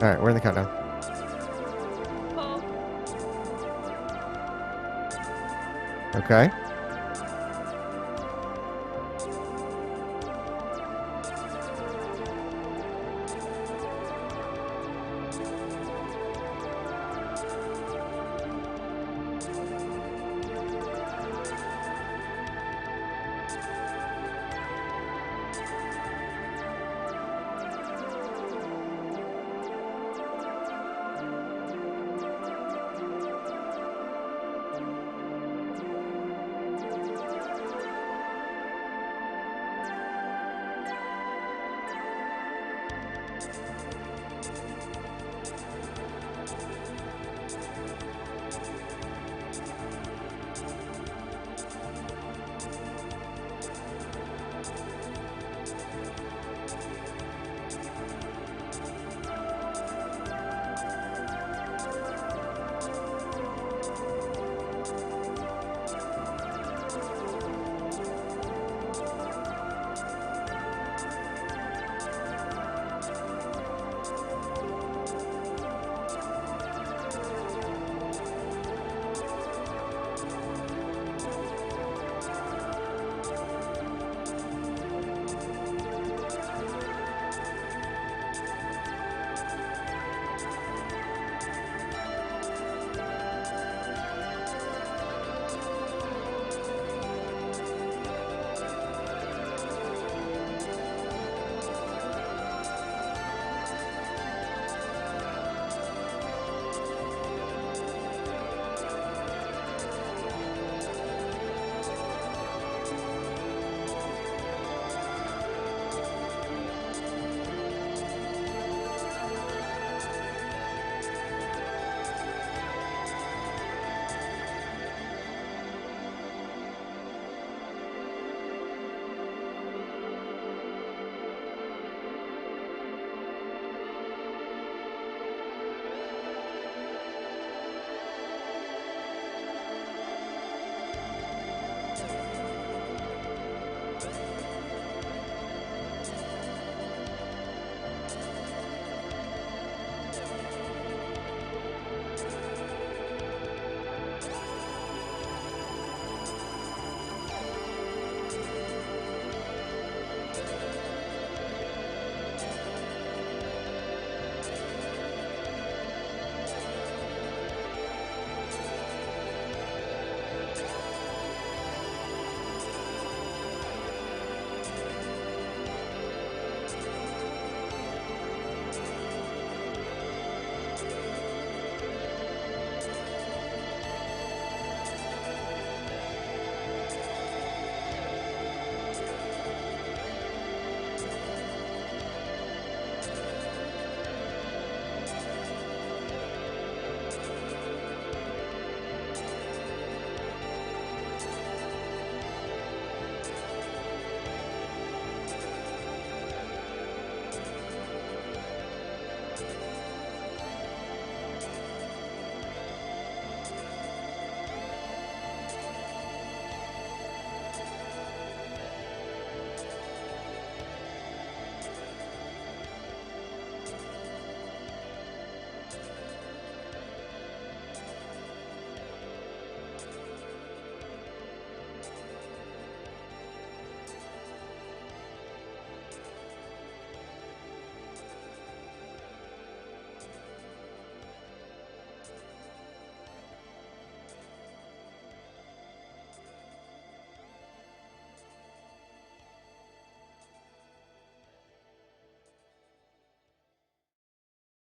All right, we're in the countdown. Oh. Okay.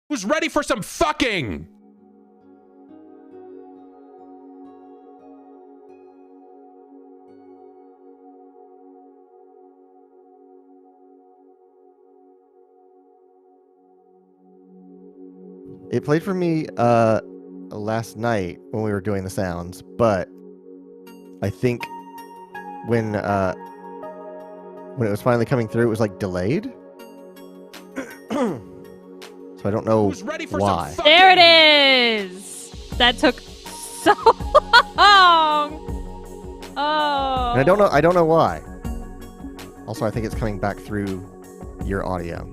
Who's ready for some fucking? It played for me last night when we were doing the sounds, but I think when it was finally coming through, it was like delayed. So I don't know Who's ready for why. some fucking? There it is. That took so long. Oh. And I don't know why. Also, I think it's coming back through your audio.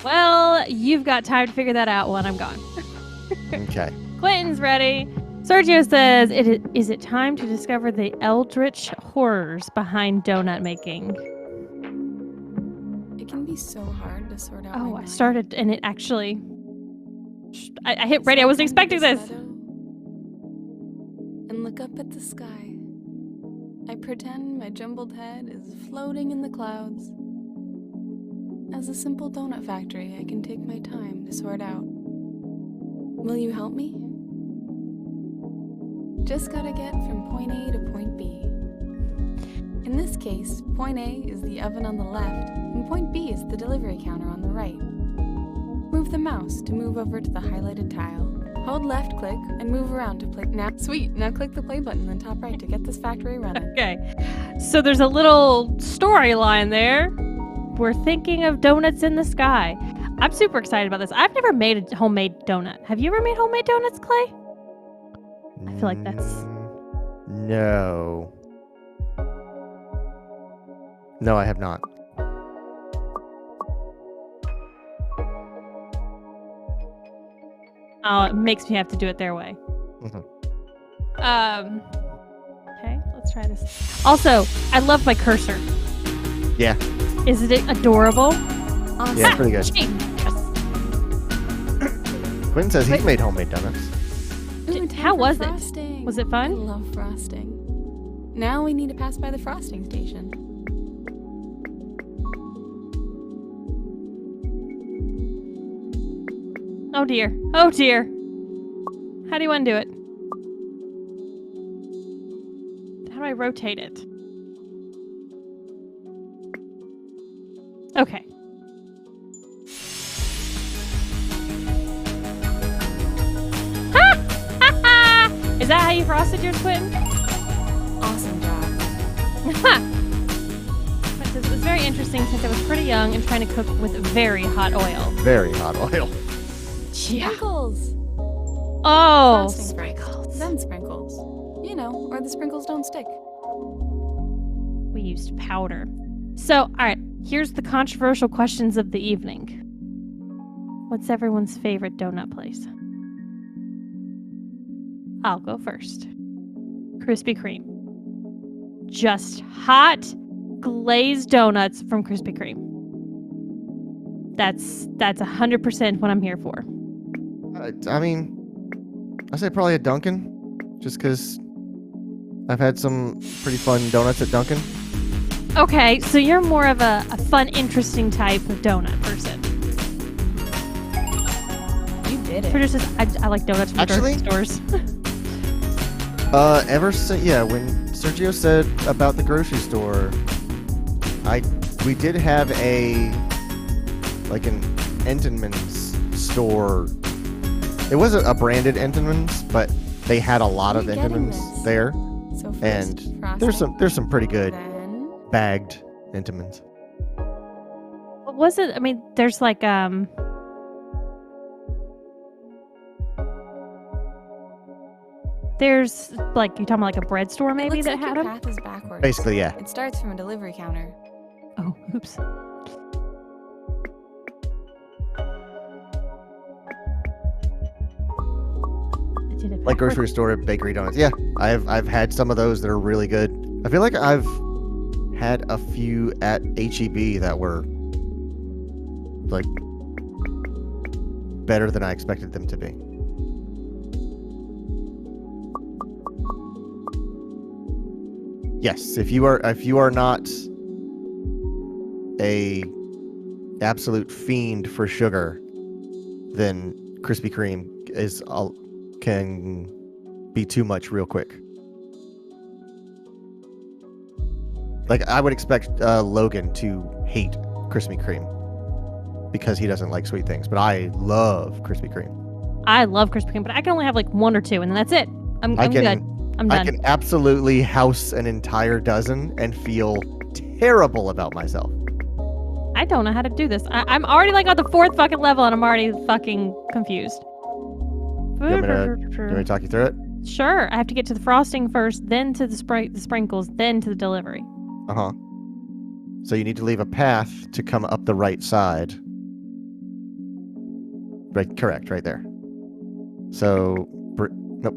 Well, you've got time to figure that out when I'm gone. Okay. Clinton's ready. Sergio says, is it time to discover the eldritch horrors behind donut making? It can be so hard to sort out. Oh, my I mind. started and it actually... I hit ready. I wasn't expecting this. And look up at the sky. I pretend my jumbled head is floating in the clouds. As a simple donut factory, I can take my time to sort out. Will you help me? Just gotta get from point A to point B. In this case, point A is the oven on the left, and point B is the delivery counter on the right. Move the mouse to move over to the highlighted tile. Hold left click and move around to play. Now, sweet, now click the play button in the top right to get this factory running. Okay. So there's a little storyline there. We're thinking of donuts in the sky. I'm super excited about this. I've never made a homemade donut. Have you ever made homemade donuts, Clay? I feel like that's... No. No, I have not. Oh, it makes me have to do it their way. Mhm. Okay, let's try this. Also, I love my cursor. Yeah. Isn't it adorable? Awesome. Yeah, pretty good. Yes. Quinn says he's Wait. made homemade donuts. Ooh, time How for was it? frosting. Was it I fun? love frosting. Now we need to pass by the frosting station. Oh dear. Oh dear. How do you undo it? How do I rotate it? Okay. Is that how you frosted yours, Quentin? Awesome job. It says it was very interesting since I was pretty young and trying to cook with very hot oil. Very hot oil. Yeah. Sprinkles. Oh, Frosting sprinkles. Then sprinkles. You know, or the sprinkles don't stick. We used powder. So, all right, here's the controversial questions of the evening. What's everyone's favorite donut place? I'll go first. Krispy Kreme. Just hot glazed donuts from Krispy Kreme. That's 100% what I'm here for. I mean, I say probably a Dunkin', just because I've had some pretty fun donuts at Dunkin'. Okay, so you're more of a fun, interesting type of donut person. You did it. Twitter says, I like donuts from Actually- grocery stores. Ever since, yeah, when Sergio said about the grocery store, we did have an Entenmann's store. It wasn't a branded Entenmann's, but they had a lot Where of are you getting Entenmann's this? there, So first, and frosting, there's some pretty good Then bagged Entenmann's. What was it? I mean, there's like there's like, you talking about like a bread store it maybe looks that like had your them? path is backwards. Basically, yeah. It starts from a delivery counter. Oh, oops. I did it Like backwards. grocery store bakery donuts. Yeah, I've had some of those that are really good. I feel like I've had a few at HEB that were like better than I expected them to be. Yes, if you are not a absolute fiend for sugar, then Krispy Kreme can be too much real quick. Like, I would expect Logan to hate Krispy Kreme because he doesn't like sweet things, but I love Krispy Kreme. I love Krispy Kreme, but I can only have like one or two, and then that's it. I'm good. I'm I done. can absolutely house an entire dozen and feel terrible about myself. I don't know how to do this. I'm already like on the 4th fucking level, and I'm already fucking confused. You want me to talk you through it? Sure, I have to get to the frosting first, then to the sprinkles, then to the delivery. Uh-huh. So you need to leave a path to come up the right side. Right, correct, right there. So, nope.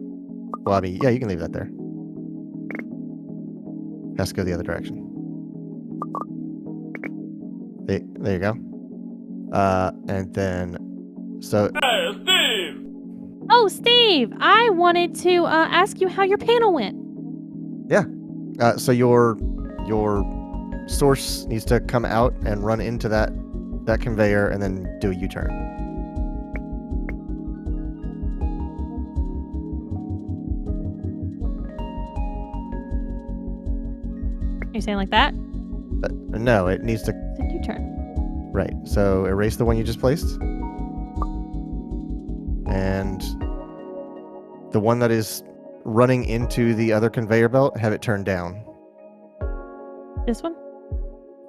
Well, I mean, yeah, you can leave that there. Has to go the other direction. There you go. And then, so Oh, Steve, I wanted to ask you how your panel went. so your source needs to come out and run into that conveyor and then do a U-turn. Are you saying like that? No, it needs to. Then you turn. Right. So erase the one you just placed. And the one that is running into the other conveyor belt, have it turned down. This one?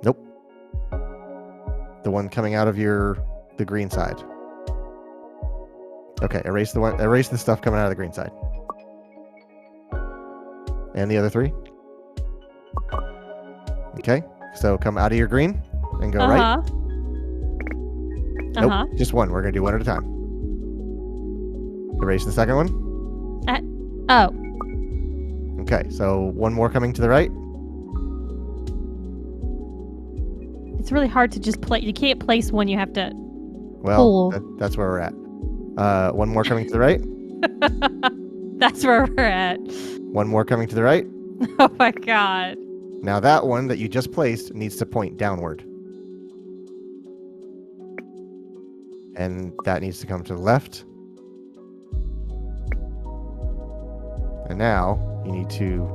Nope. The one coming out of the green side. Okay, erase the stuff coming out of the green side. And the other three. Okay, so come out of your green and go right. Nope, just one. We're gonna do one at a time. Erase the second one. Oh. Okay, so one more coming to the right. It's really hard to just play. You can't place one. You have to. Well, that's where we're at. One more coming to the right. That's where we're at. One more coming to the right. Oh my god. Now that one that you just placed needs to point downward. And that needs to come to the left. And now you need to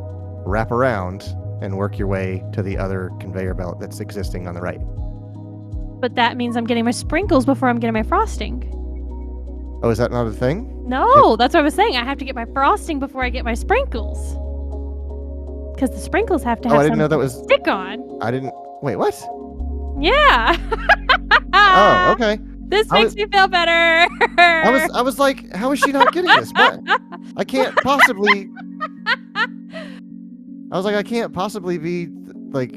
wrap around and work your way to the other conveyor belt that's existing on the right. But that means I'm getting my sprinkles before I'm getting my frosting. Oh, is that not a thing? No, that's what I was saying. I have to get my frosting before I get my sprinkles. Because the sprinkles have to have I didn't know something that was. to stick on. I didn't. Wait, what? Yeah. Oh, okay. This makes me feel better. I was like, how is she not getting this? What? I can't possibly. I was like, I can't possibly be like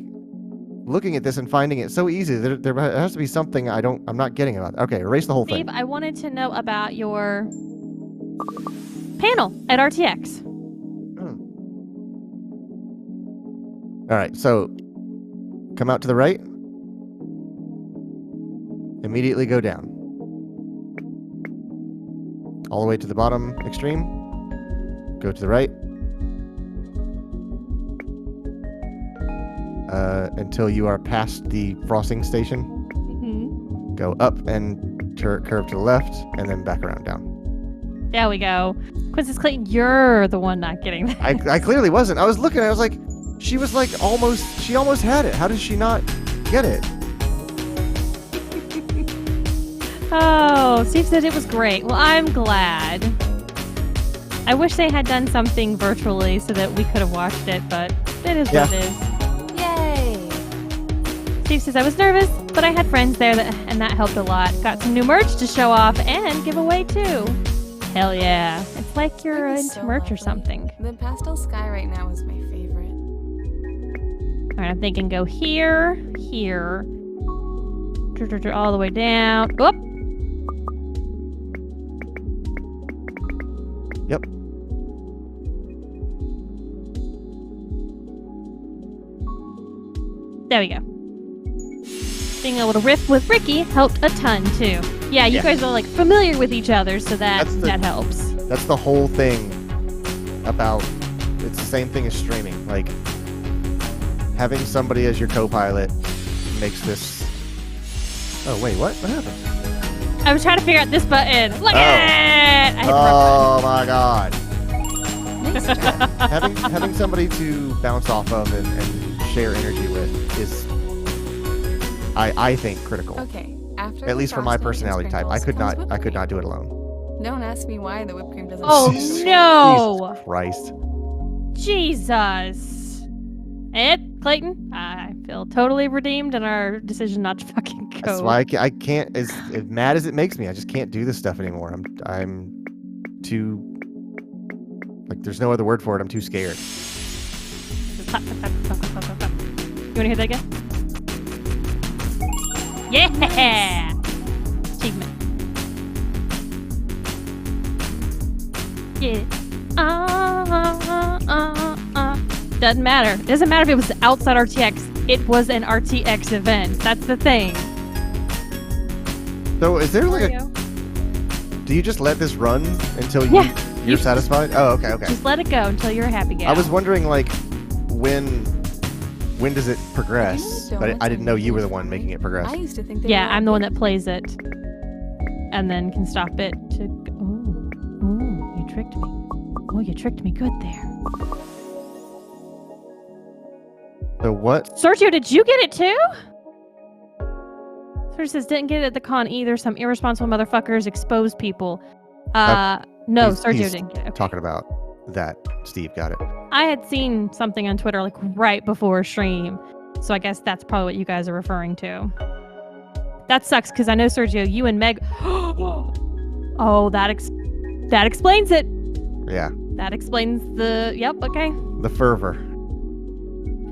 looking at this and finding it so easy. There has to be something I'm not getting about it. Okay, erase the whole Steve, thing. I wanted to know about your panel at RTX. All right, so come out to the right. Immediately go down. All the way to the bottom extreme. Go to the right. Until you are past the frosting station. Mm-hmm. Go up and curve to the left, and then back around down. There we go. Quintus Clayton, you're the one not getting that. I clearly wasn't. I was looking, I was like, she almost had it. How did she not get it? Oh, Steve said it was great. Well, I'm glad. I wish they had done something virtually so that we could have watched it, but it is what it is. Yay! Steve says, I was nervous, but I had friends there, and that helped a lot. Got some new merch to show off and give away, too. Hell yeah. It's like you're It was into so merch or lovely. something. The pastel sky right now is my favorite. All right, I'm thinking go here, here, all the way down. Oop. Yep. There we go. Being able to riff with Ricky helped a ton too. Yeah, you guys are like familiar with each other, so that helps. That's the whole thing about. It's the same thing as streaming. Like having somebody as your co-pilot makes this. Oh wait, what? What happened? I was trying to figure out this button. Look at it! I hit the wrong Oh my god! Nice job. having somebody to bounce off of and share energy with is, I think, critical. Okay, after At the least for my frosting and personality type, I sprinkles could comes whipped not cream. do it alone. Don't ask me why the whipped cream doesn't. Oh Jesus- no! Jesus Christ! Jesus. And Clayton, I feel totally redeemed in our decision not to fucking go. That's why I can't. As mad as it makes me, I just can't do this stuff anymore. I'm too. Like, there's no other word for it. I'm too scared. Clap, clap, clap, clap, clap, clap, clap. You wanna hear that again? Yeah! Achievement. Yeah. Doesn't matter. Doesn't matter if it was outside RTX. It was an RTX event. That's the thing. So is there like Mario. do you just let this run until Yeah. you're satisfied? Oh, okay. Just let it go until you're a happy gal. I was wondering like when does it progress? You know, But donuts I didn't are know you were the used one for making me. it progress. I used to think they Yeah, were I'm the one bigger. that plays it. And then can stop it to... Ooh, you tricked me. Oh, you tricked me good there. So what? Sergio, did you get it too? Sergio says, didn't get it at the con either. Some irresponsible motherfuckers expose people. No, he's Sergio didn't get it. Okay. Talking about that, Steve got it. I had seen something on Twitter like right before stream. So I guess that's probably what you guys are referring to. That sucks because I know, Sergio, you and Meg... Oh, that explains it. Yeah, That explains the... Yep, okay. the fervor.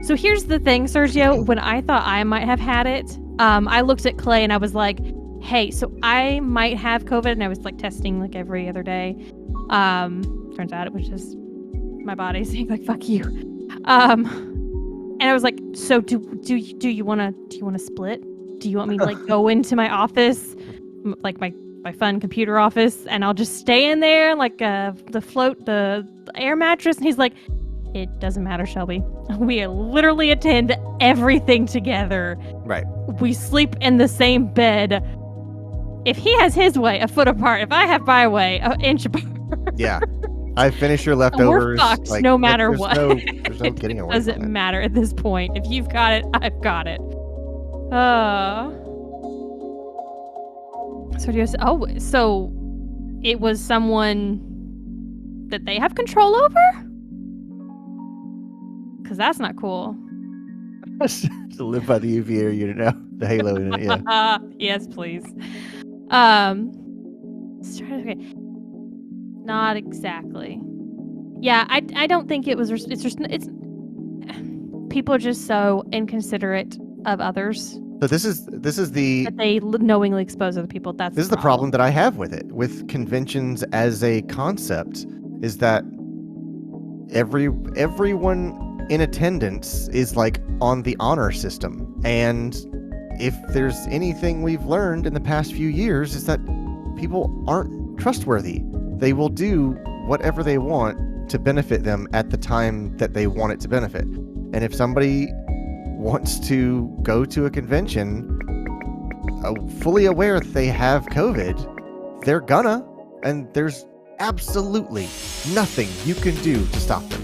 So here's the thing, Sergio. When I thought I might have had it, I looked at Clay and I was like, hey, so I might have COVID. And I was like testing like every other day. Turns out it was just my body saying like, fuck you. And I was like, so do you want to split? Do you want me to like go into my office, like my fun computer office, and I'll just stay in there like the air mattress? And he's like, it doesn't matter, Shelby. We literally attend everything together. Right. We sleep in the same bed. If he has his way, a foot apart. If I have my way, an inch apart. Yeah. I finish your leftovers. fucked no matter there's what. There's no getting away Doesn't from it. matter at this point. If you've got it, I've got it. So it was someone that they have control over? Because that's not cool. To live by the UV unit now. The Halo unit, yeah. Yes, please. Okay. Not exactly. Yeah, I don't think it was. It's people are just so inconsiderate of others So this is the that they knowingly expose other people. This is the problem that I have with it, with conventions as a concept, is that everyone in attendance is like on the honor system. And if there's anything we've learned in the past few years, is that people aren't trustworthy. They will do whatever they want to benefit them at the time that they want it to benefit. And if somebody wants to go to a convention fully aware that they have COVID, they're gonna, and there's absolutely nothing you can do to stop them.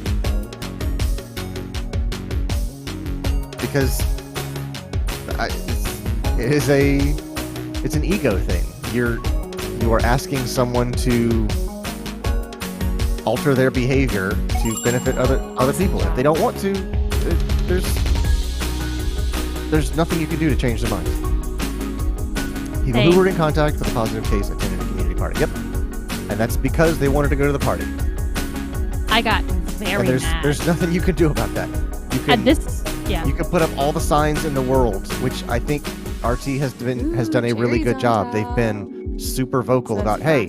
Because it's an ego thing. You are asking someone to alter their behavior to benefit other people. If they don't want to, there's nothing you can do to change their minds. People who were in contact with a positive case attended a community party. Yep. And that's because they wanted to go to the party. I got very And mad. there's nothing you can do about that. You can you can put up all the signs in the world, which I think RT has done a really good job. They've been super vocal about, hey,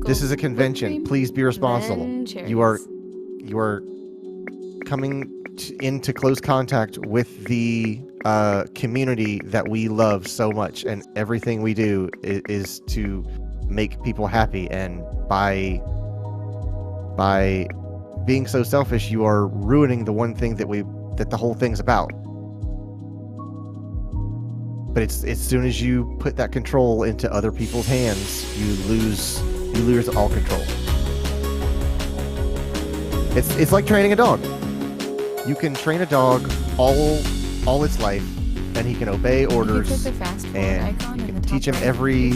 this is a convention. Please be responsible. You are coming into close contact with the community that we love so much, and everything we do is to make people happy. And by being so selfish, you are ruining the one thing that the whole thing's about. But it's as soon as you put that control into other people's hands, you lose all control. It's like training a dog. You can train a dog all its life, and he can obey orders, and you can teach him every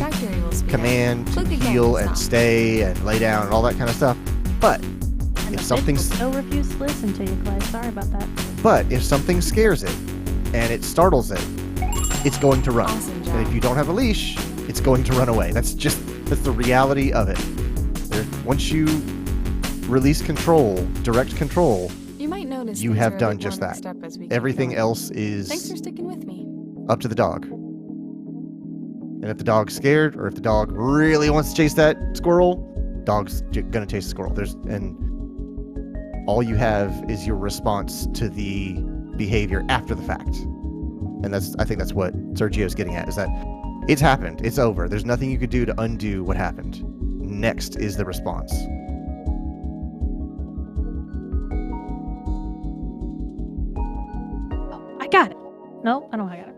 command to heel and stay and lay down and all that kind of stuff. But if something's still refuse to listen to you, Clay. Sorry about that. But if something scares it and it startles it, it's going to run. Awesome job. And if you don't have a leash, it's going to run away. That's the reality of it. Once you release control, direct control, You might notice you things have are a done bit just more that. mixed up as we keep everything going. else Thanks for is sticking with me. up to the dog. And if the dog's scared, or if the dog really wants to chase that squirrel, dog's gonna chase a squirrel. And all you have is your response to the behavior after the fact. And I think that's what Sergio's getting at, is that it's happened. It's over. There's nothing you could do to undo what happened. Next is the response. Oh, I got it. No, I don't know how I got it.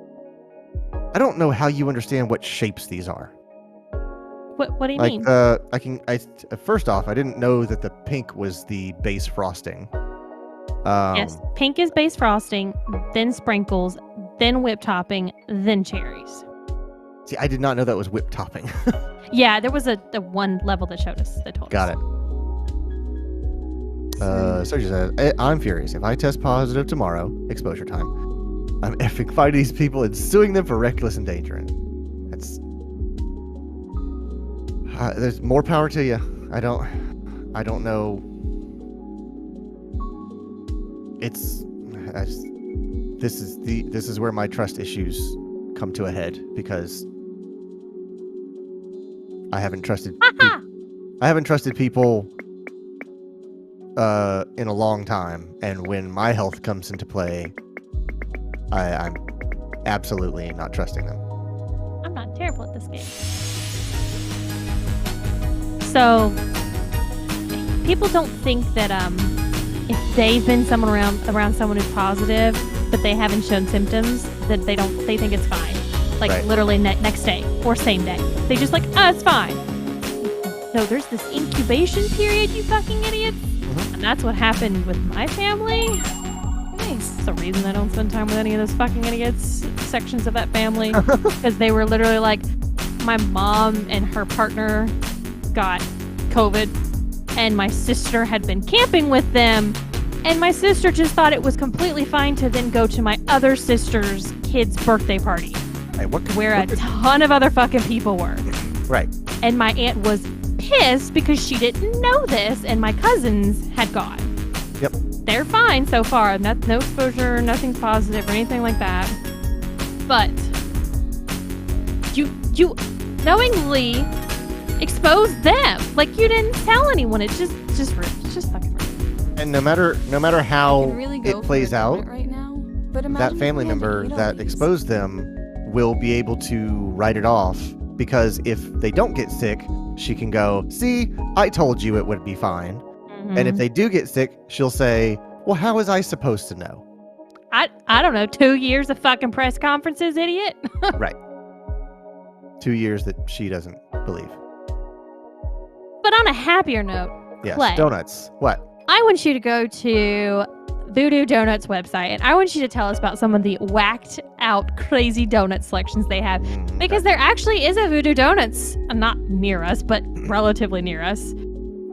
I don't know how you understand what shapes these are. What do you Like, mean? first off, I didn't know that the pink was the base frosting. Yes, pink is base frosting, then sprinkles, then whipped topping, then cherries. See, I did not know that was whipped topping. Yeah, there was a one level that showed us, that told Got us. it. Sergio says, I'm furious. If I test positive tomorrow, exposure time, I'm effing fighting these people and suing them for reckless endangering. That's... there's more power to you. I don't know. This is where my trust issues come to a head, because I haven't trusted people in a long time, and when my health comes into play, I'm absolutely not trusting them. I'm not terrible at this game. So, people don't think that if they've been someone around someone who's positive, but they haven't shown symptoms, that they think it's fine. Like Right. literally next day or same day. They just like, it's fine. So there's this incubation period, you fucking idiots. Mhm. And that's what happened with my family. Nice. It's the reason I don't spend time with any of those fucking idiots, sections of that family. Because they were literally like, my mom and her partner got COVID, and my sister had been camping with them, and my sister just thought it was completely fine to then go to my other sister's kid's birthday party, Hey, where a ton of other fucking people were. Right. And my aunt was pissed because she didn't know this, and my cousins had gone. Yep. They're fine so far. No exposure, nothing positive or anything like that. But you knowingly expose them. Like, you didn't tell anyone. It's just rude. It's just fucking rude. And no matter I how could really go it for plays a out, donut right now, but that imagine family if we had to member eat all that these. exposed them will be able to write it off, because if they don't get sick, she can go, see, I told you it would be fine. Mm-hmm. And if they do get sick, she'll say, well, how was I supposed to know? I don't know, 2 years of fucking press conferences, idiot. Right. 2 years that she doesn't believe. But on a happier note, Yes. Clay. Donuts. What? I want you to go to Voodoo Donuts website, and I want you to tell us about some of the whacked out crazy donut selections they have. Because there actually is a Voodoo Donuts, not near us, but relatively near us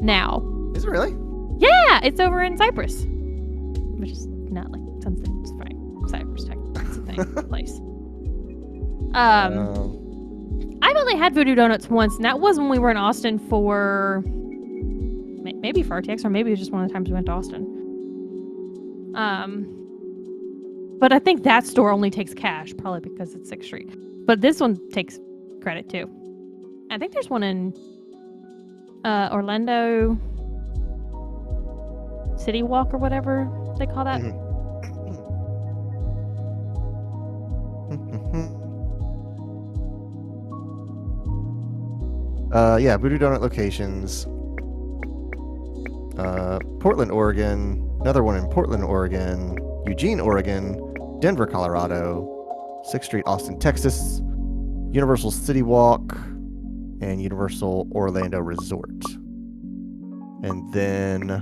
now. Is it really? Yeah, it's over in Cyprus, which is not like something. It's fine. Cyprus, technically, it's a thing, place. I've only had Voodoo Donuts once, and that was when we were in Austin for maybe for RTX, or maybe it was just one of the times we went to Austin. But I think that store only takes cash, probably because it's 6th Street. But this one takes credit too. I think there's one in Orlando City Walk or whatever they call that. Yeah, Voodoo Donut locations. Portland, Oregon. Another one in Portland, Oregon. Eugene, Oregon. Denver, Colorado. 6th Street, Austin, Texas. Universal City Walk. And Universal Orlando Resort. And then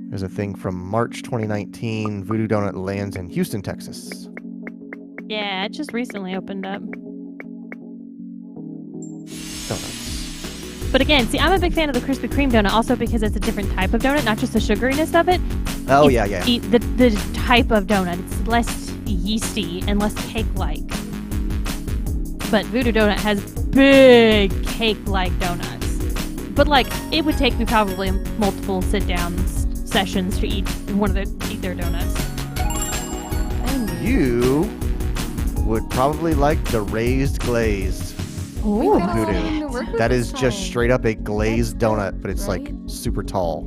there's a thing from March 2019. Voodoo Donut lands in Houston, Texas. Yeah, it just recently opened up. Donuts. But again, see, I'm a big fan of the Krispy Kreme donut, also because it's a different type of donut, not just the sugariness of it. Oh, It's yeah. the type of donut. It's less yeasty and less cake-like. But Voodoo Donut has big cake-like donuts. But like, it would take me probably multiple sit-down sessions to eat their donuts. You would probably like the raised glazed. We've Ooh. got a lot of room to Voodoo. work with That this is just time. straight up a glazed That's donut, but it's like right? super tall.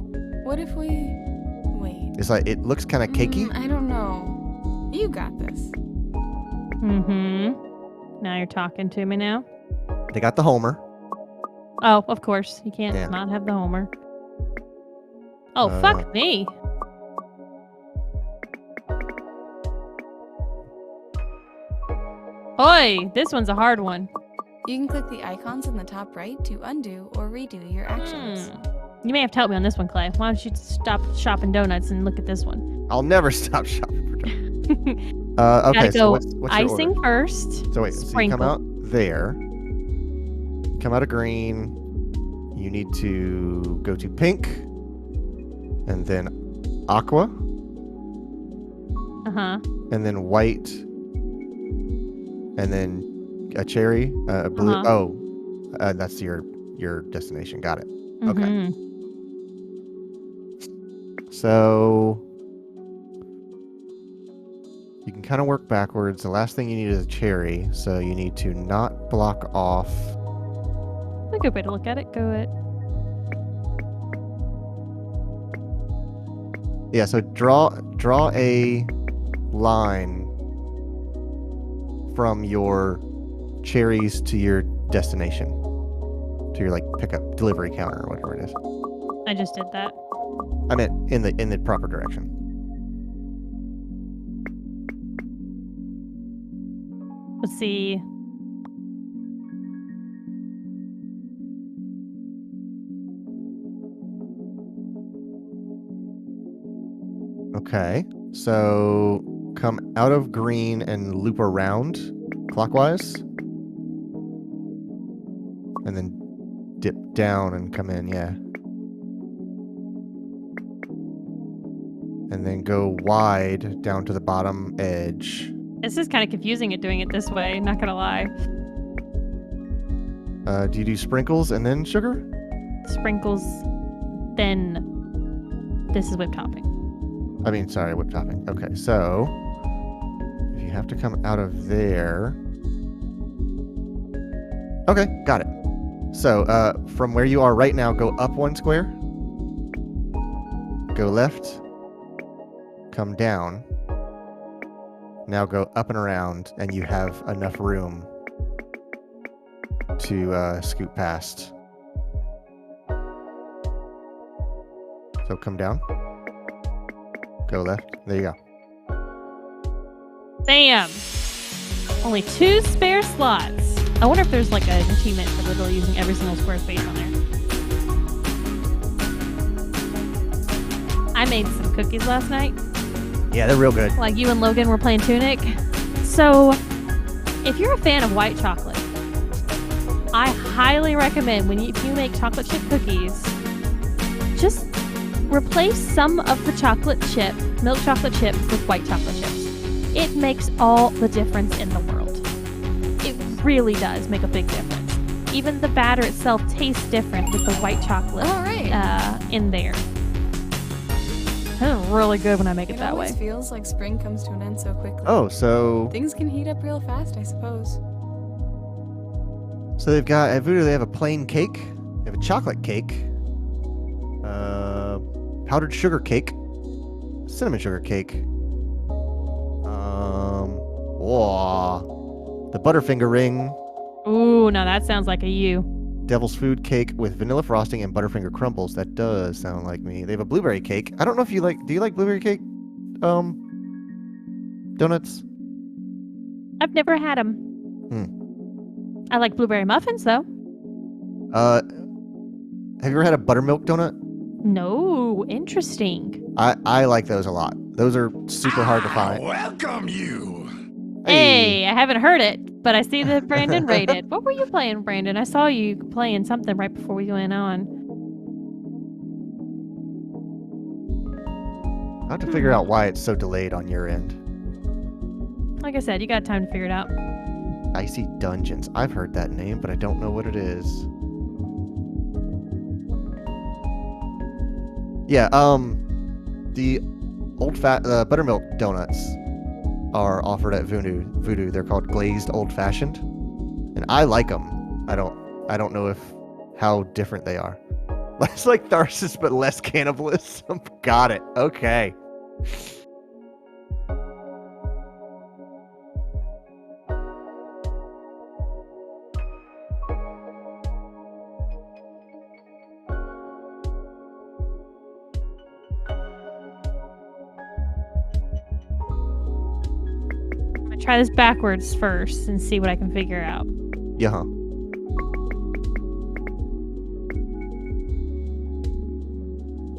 What if we... Wait. It's like, it looks kind of cakey. I don't know. You got this. Mm-hmm. Now you're talking to me now. They got the Homer. Oh, of course. You can't Damn. not have the Homer. Oh, Uh, fuck me. Oi, this one's a hard one. You can click the icons in the top right to undo or redo your actions. You may have to help me on this one, Clay. Why don't you stop shopping donuts and look at this one? I'll never stop shopping for donuts. Okay, Gotta so go what's your icing order? first. So wait, so you come sprinkle. out there. Come out of green. You need to go to pink. And then aqua. Uh-huh. And then white. And then a cherry. A blue. Uh-huh. Oh, that's your destination. Got it. Okay. Mhm. So you can kind of work backwards. The last thing you need is a cherry, so you need to not block off. That's a good way to look at it. Go it. Yeah, so draw a line from your cherries to your destination, to your like pickup delivery counter or whatever it is. I just did that. I meant in the proper direction. Let's see. Okay, so come out of green and loop around clockwise. And then dip down and come in, yeah. And then go wide down to the bottom edge. This is kind of confusing at doing it this way, not gonna lie. Do you do sprinkles and then sugar? Sprinkles, then this is whipped topping. I mean, sorry, whipped topping. Okay, so if you have to come out of there. Okay, got it. So from where you are right now, go up 1 square. Go left. Come down. Now go up and around, and you have enough room to scoot past. So come down. Go left. There you go. Damn. Only 2 spare slots. I wonder if there's like an achievement for literally using every single square space on there. I made some cookies last night. Yeah, they're real good. Like you and Logan were playing Tunic. So, if you're a fan of white chocolate, I highly recommend if you make chocolate chip cookies, just replace some of the milk chocolate chip with white chocolate chips. It makes all the difference in the world. It really does make a big difference. Even the batter itself tastes different with the white chocolate All right. In there. It's really good when I make it that way. always feels like spring comes to an end so quickly. Oh, so Things can heat up real fast, I suppose. they've got at Voodoo. They have a plain cake. They have a chocolate cake. Powdered sugar cake. Cinnamon sugar cake. The Butterfinger ring. Ooh, now that sounds like a you. Devil's food cake with vanilla frosting and Butterfinger crumbles. That does sound like me. They have a blueberry cake. I don't know if you like. Do you like blueberry cake? Donuts. I've never had them. I like blueberry muffins though. Have you ever had a buttermilk donut? No, interesting. I like those a lot. Those are super hard to find. Welcome you. Hey, I haven't heard it, but I see that Brandon rated. What were you playing, Brandon? I saw you playing something right before we went on. I have to figure out why it's so delayed on your end. Like I said, you got time to figure it out. Icy Dungeons. I've heard that name, but I don't know what it is. Yeah, the buttermilk donuts are offered at Voodoo. They're called glazed old fashioned, and I like them. I don't know how different they are. Less like Tharsis, but less cannibalism. Got it. Okay. I'm gonna try this backwards first and see what I can figure out. Yeah.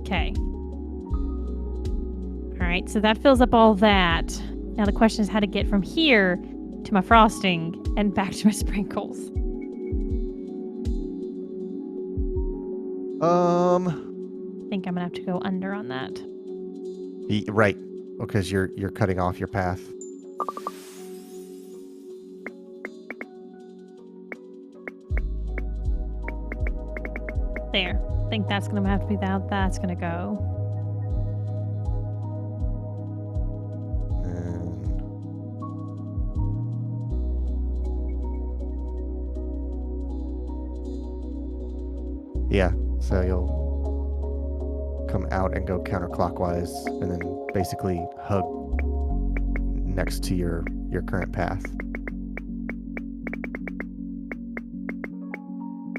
Okay. Alright, so that fills up all that. Now the question is how to get from here to my frosting and back to my sprinkles. I think I'm gonna have to go under on that. Right. Because you're cutting off your path. There. I think that's gonna have to be how that's gonna go. Yeah, so you'll come out and go counterclockwise and then basically hug next to your current path.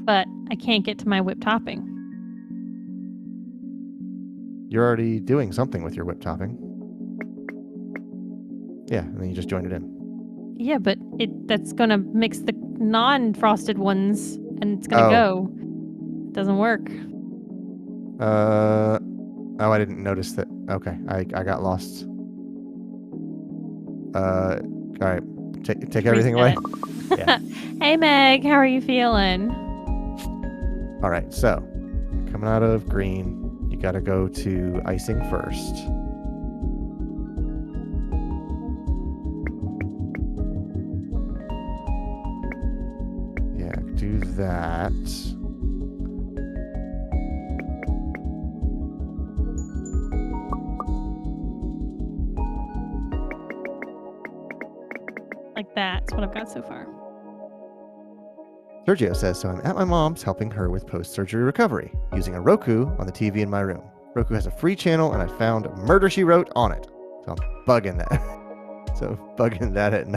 But I can't get to my whip topping. You're already doing something with your whip topping. Yeah, and then you just joined it in. Yeah, but that's gonna mix the non-frosted ones and it's gonna go. It doesn't work. Oh, I didn't notice that. Okay, I got lost. All right, take everything away. Yeah. Hey Meg, how are you feeling? All right, so coming out of green, you got to go to icing first. Yeah, do that. Like that's what I've got so far. Sergio says, so I'm at my mom's helping her with post-surgery recovery, using a Roku on the TV in my room. Roku has a free channel, and I found Murder, She Wrote on it. So I'm bugging that. Bugging that at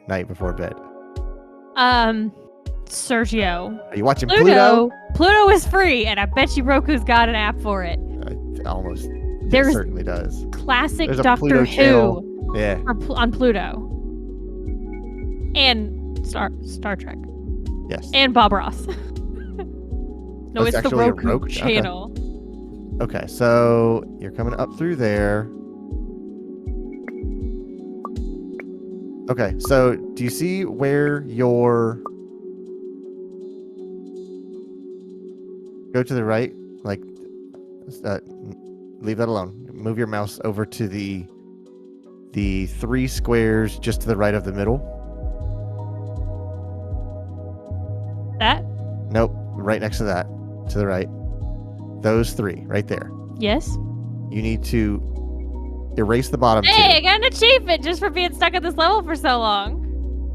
night before bed. Sergio. Are you watching Pluto? Pluto is free, and I bet you Roku's got an app for it. Almost. There's it certainly does. Classic There's a Doctor Pluto Who channel. Yeah. on Pluto. And Star Trek. Yes. And Bob Ross. No, it's the actually a Roku channel. Okay, so you're coming up through there. Okay, so do you see where your... Go to the right, like, leave that alone. Move your mouse over to the 3 squares just to the right of the middle. That? Nope, right next to that, to the right. Those 3, right there. Yes. You need to erase the bottom 2. Hey, I got an achievement just for being stuck at this level for so long.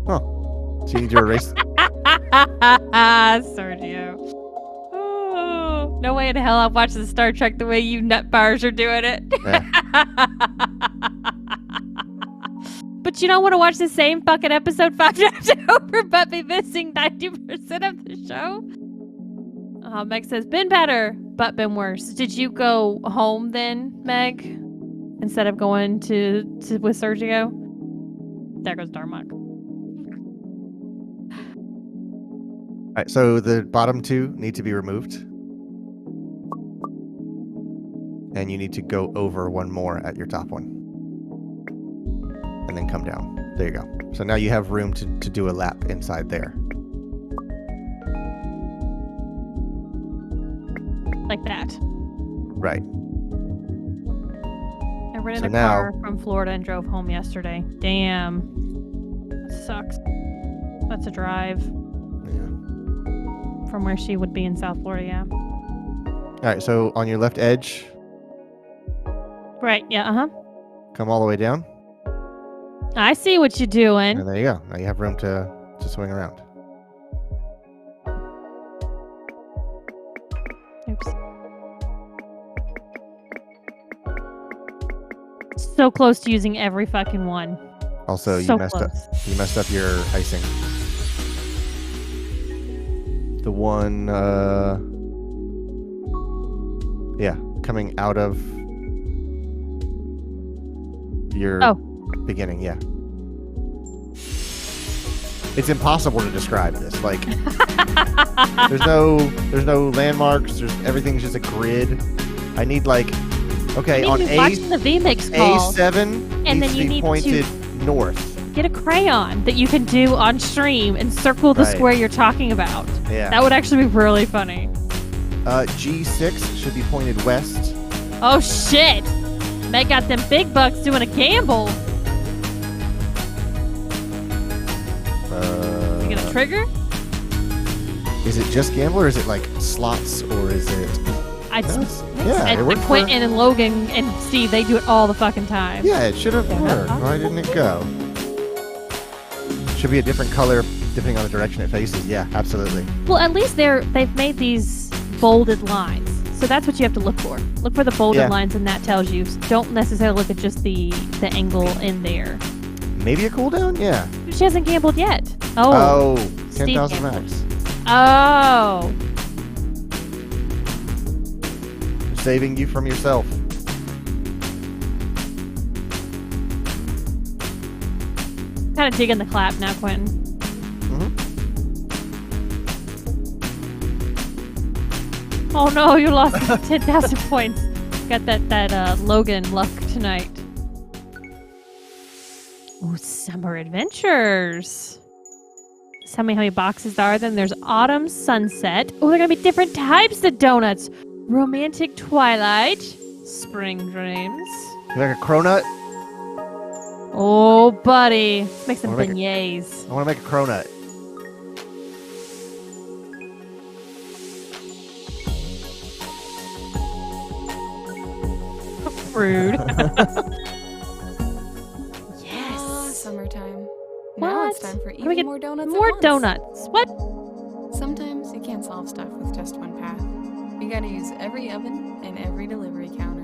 Oh, so you need to erase... Sergio. Oh, no way in hell I'll watch the Star Trek the way you nut bars are doing it. Yeah. But you don't want to watch the same fucking episode 5 times over but be missing 90% of the show? Meg says, been better, but been worse. Did you go home then, Meg? Instead of going to with Sergio? There goes Darmok. All right, so the bottom 2 need to be removed. And you need to go over one more at your top one. And then come down. There you go. So now you have room to do a lap inside there. Like that. Right. I rented So a now- car from Florida and drove home yesterday. Damn. That sucks. That's a drive Yeah. from where she would be in South Florida, yeah. All right, so on your left edge, Right, yeah, uh-huh. come all the way down. I see what you're doing. And there you go. Now you have room to swing around. so close to using every fucking one. Also, so you messed up. close. You messed up your icing. The one, yeah, coming out of your beginning, yeah. It's impossible to describe this. Like, there's no landmarks. Everything's just a grid. I need like, okay, You on need to be watching the VMix call. A7 and needs then you to be need pointed to north. get a crayon that you can do on stream and circle the Right. square you're talking about. Yeah. That would actually be really funny. G6 should be pointed west. Oh shit! Meg got them big bucks doing a gamble. You get a trigger? Is it just gamble or is it like slots or is it? I That's- yeah, it and worked for- Quentin and Logan and Steve, they do it all the fucking time. Yeah, it should have worked. Why didn't it go? Should be a different color depending on the direction it faces. Yeah, absolutely. Well, at least they've made these bolded lines. So that's what you have to look for. Look for the bolded Yeah. lines, and that tells you. Don't necessarily look at just the angle in there. Maybe a cooldown? Yeah. She hasn't gambled yet. Oh. Oh, Steve 10,000 gambled. max. Oh. Saving you from yourself. Kind of digging the clap now, Quentin. Mhm. Oh no, you lost 10,000 points. Got that Logan luck tonight. Oh, summer adventures. Tell me how many boxes there are. Then there's autumn sunset. Oh, they're gonna be different types of donuts. Romantic twilight, spring dreams. You like a cronut? Oh, buddy, let's make some Wanna make beignets. I want to make a cronut. Rude. Ah, Yes. summertime. Now it's What? time for How do we even get more donuts. More at once. donuts. What? Sometimes you can't solve stuff with just one path. You gotta use every oven and every delivery counter.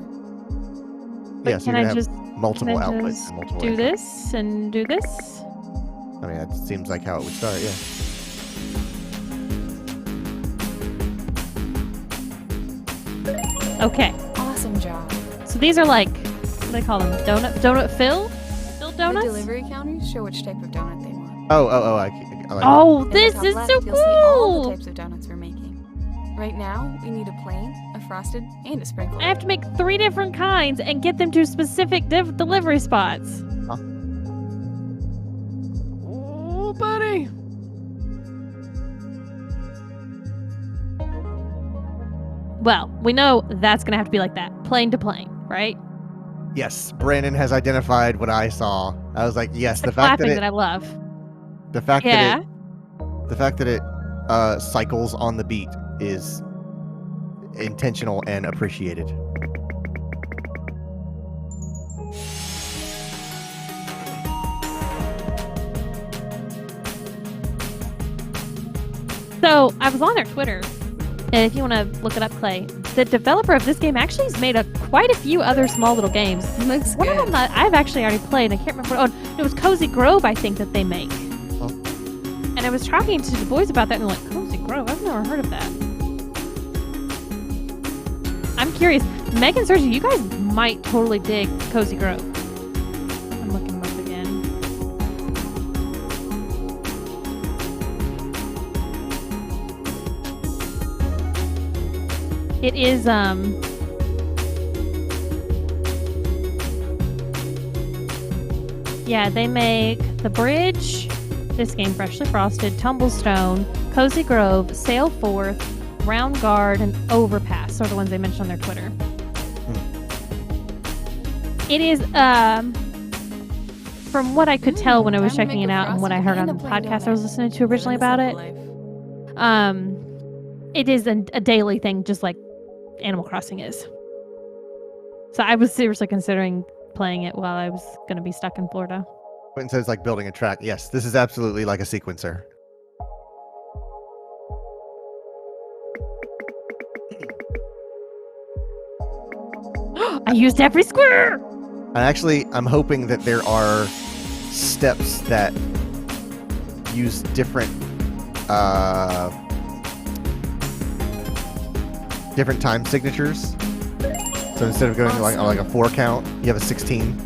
But Yes, can you're I gonna just have multiple can I outputs just and multiple do inputs. this and do this? I mean, that seems like how it would start. Yeah. Okay. Awesome job. So these are like, what do they call them? Donut fill? Filled The donuts? delivery counters show which type of donut they want. Oh. I like Oh, In the this top is left, so you'll see all the cool! types of donuts we're making. Right now, we need a plain, a frosted, and a sprinkle. I have to make 3 different kinds and get them to specific delivery spots. Huh? Oh, buddy. Well, we know that's going to have to be like that. Plain to plain, right? Yes, Brandon has identified what I saw. I was like, yes, The the fact clapping that that I love. the fact Yeah. that it cycles on the beat is intentional and appreciated. So I was on their Twitter, and if you want to look it up, Clay, the developer of this game actually has made quite a few other small little games. Looks One good. of them that I've actually already played. I can't remember. Oh, it was Cozy Grove, I think, that they make. Oh. And I was talking to the boys about that, and they're like, Cozy Grove? I've never heard of that. I'm curious. Meg and Sergi, you guys might totally dig Cozy Grove. I'm looking them up again. It is, yeah, they make The Bridge, this game, Freshly Frosted, Tumblestone, Cozy Grove, Sail Forth, Round Guard, and Overpass are the ones they mentioned on their Twitter. It is, from what I could tell when I was Time to checking make it a out and what I frosted heard on and the a plain podcast I was donut. listening to originally about it, Living a simple life. it is a daily thing, just like Animal Crossing is. So I was seriously considering playing it while I was going to be stuck in Florida. Quentin says like building a track. Yes, this is absolutely like a sequencer. I used every square! I'm hoping that there are steps that use different time signatures. So instead of going like a 4 count, you have a 16.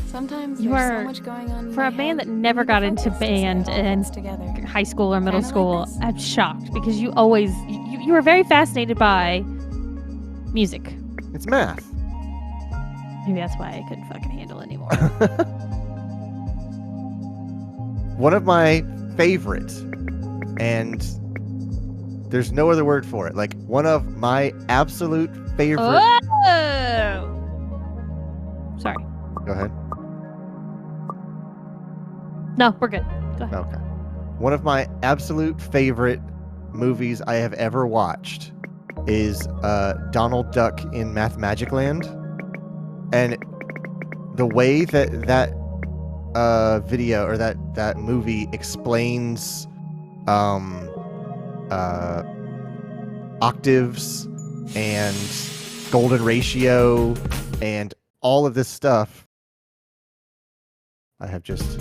Sometimes You there's are- so much going on in For my a band head, that never I got need to into focus and band get all and things together. high school or middle Kinda like school, this. I'm shocked because you always you were very fascinated by music. It's math. Maybe that's why I couldn't fucking handle it anymore. One of my favorites, and there's no other word for it. Like one of my absolute favorite. Oh! Sorry. Go ahead. No, we're good. Go ahead. Okay. One of my absolute favorite movies I have ever watched is Donald Duck in Mathmagic Land. And the way that video or that movie explains octaves and golden ratio and all of this stuff. I have just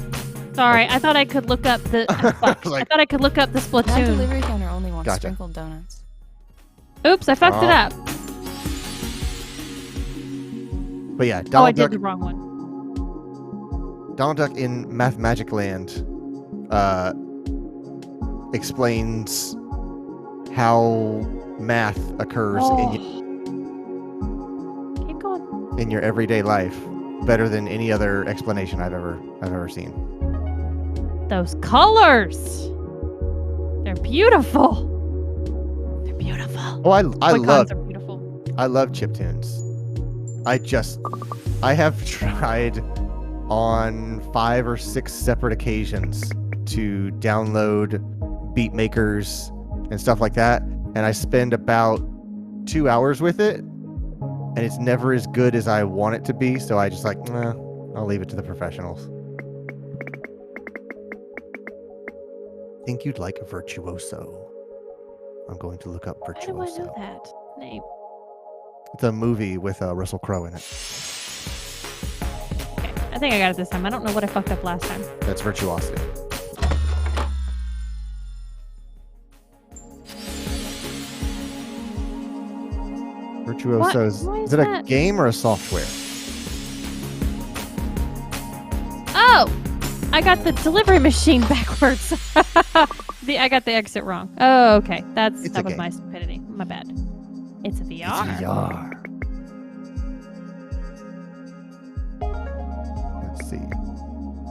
Sorry, I thought I could look up the. I like, thought I could look up the That Splatoon. delivery counter only wants Gotcha. sprinkled donuts. Oops, I fucked it Oh. up. but yeah, Oh, I Donald did Duck, the wrong one. Donald Duck in Mathmagic Land explains how math occurs Keep going. in your everyday life better than any other explanation I've ever seen. Those colors. They're beautiful. They're beautiful. Oh, I Toy love cons are beautiful. chiptunes. I have tried on 5 or 6 separate occasions to download beat makers and stuff like that, and I spend about 2 hours with it, and it's never as good as I want it to be, so I just like, I'll leave it to the professionals. Think you'd like Virtuoso. I'm going to look up Why do I Virtuoso. know that name? It's a movie with Russell Crowe in it. Okay, I think I got it this time. I don't know what I fucked up last time. That's Virtuosity. Virtuoso Why is is it a that? game or a software? Oh, I got the delivery machine backwards. I got the exit wrong. Oh, okay. That It's was a game. my stupidity. My bad. It's a VR. It's VR. Let's see.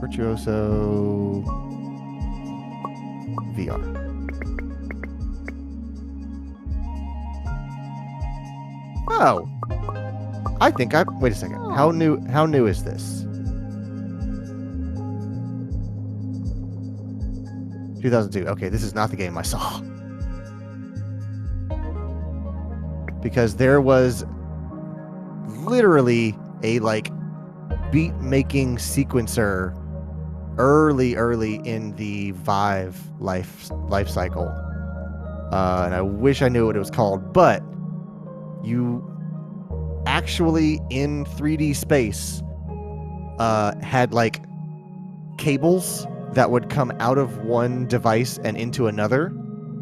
Virtuoso VR. Oh. I think wait a second. Oh. How new is this? 2002. Okay, this is not the game I saw. Because there was literally a beat making sequencer early in the Vive life cycle. And I wish I knew what it was called, but you actually in 3D space had cables that would come out of one device and into another.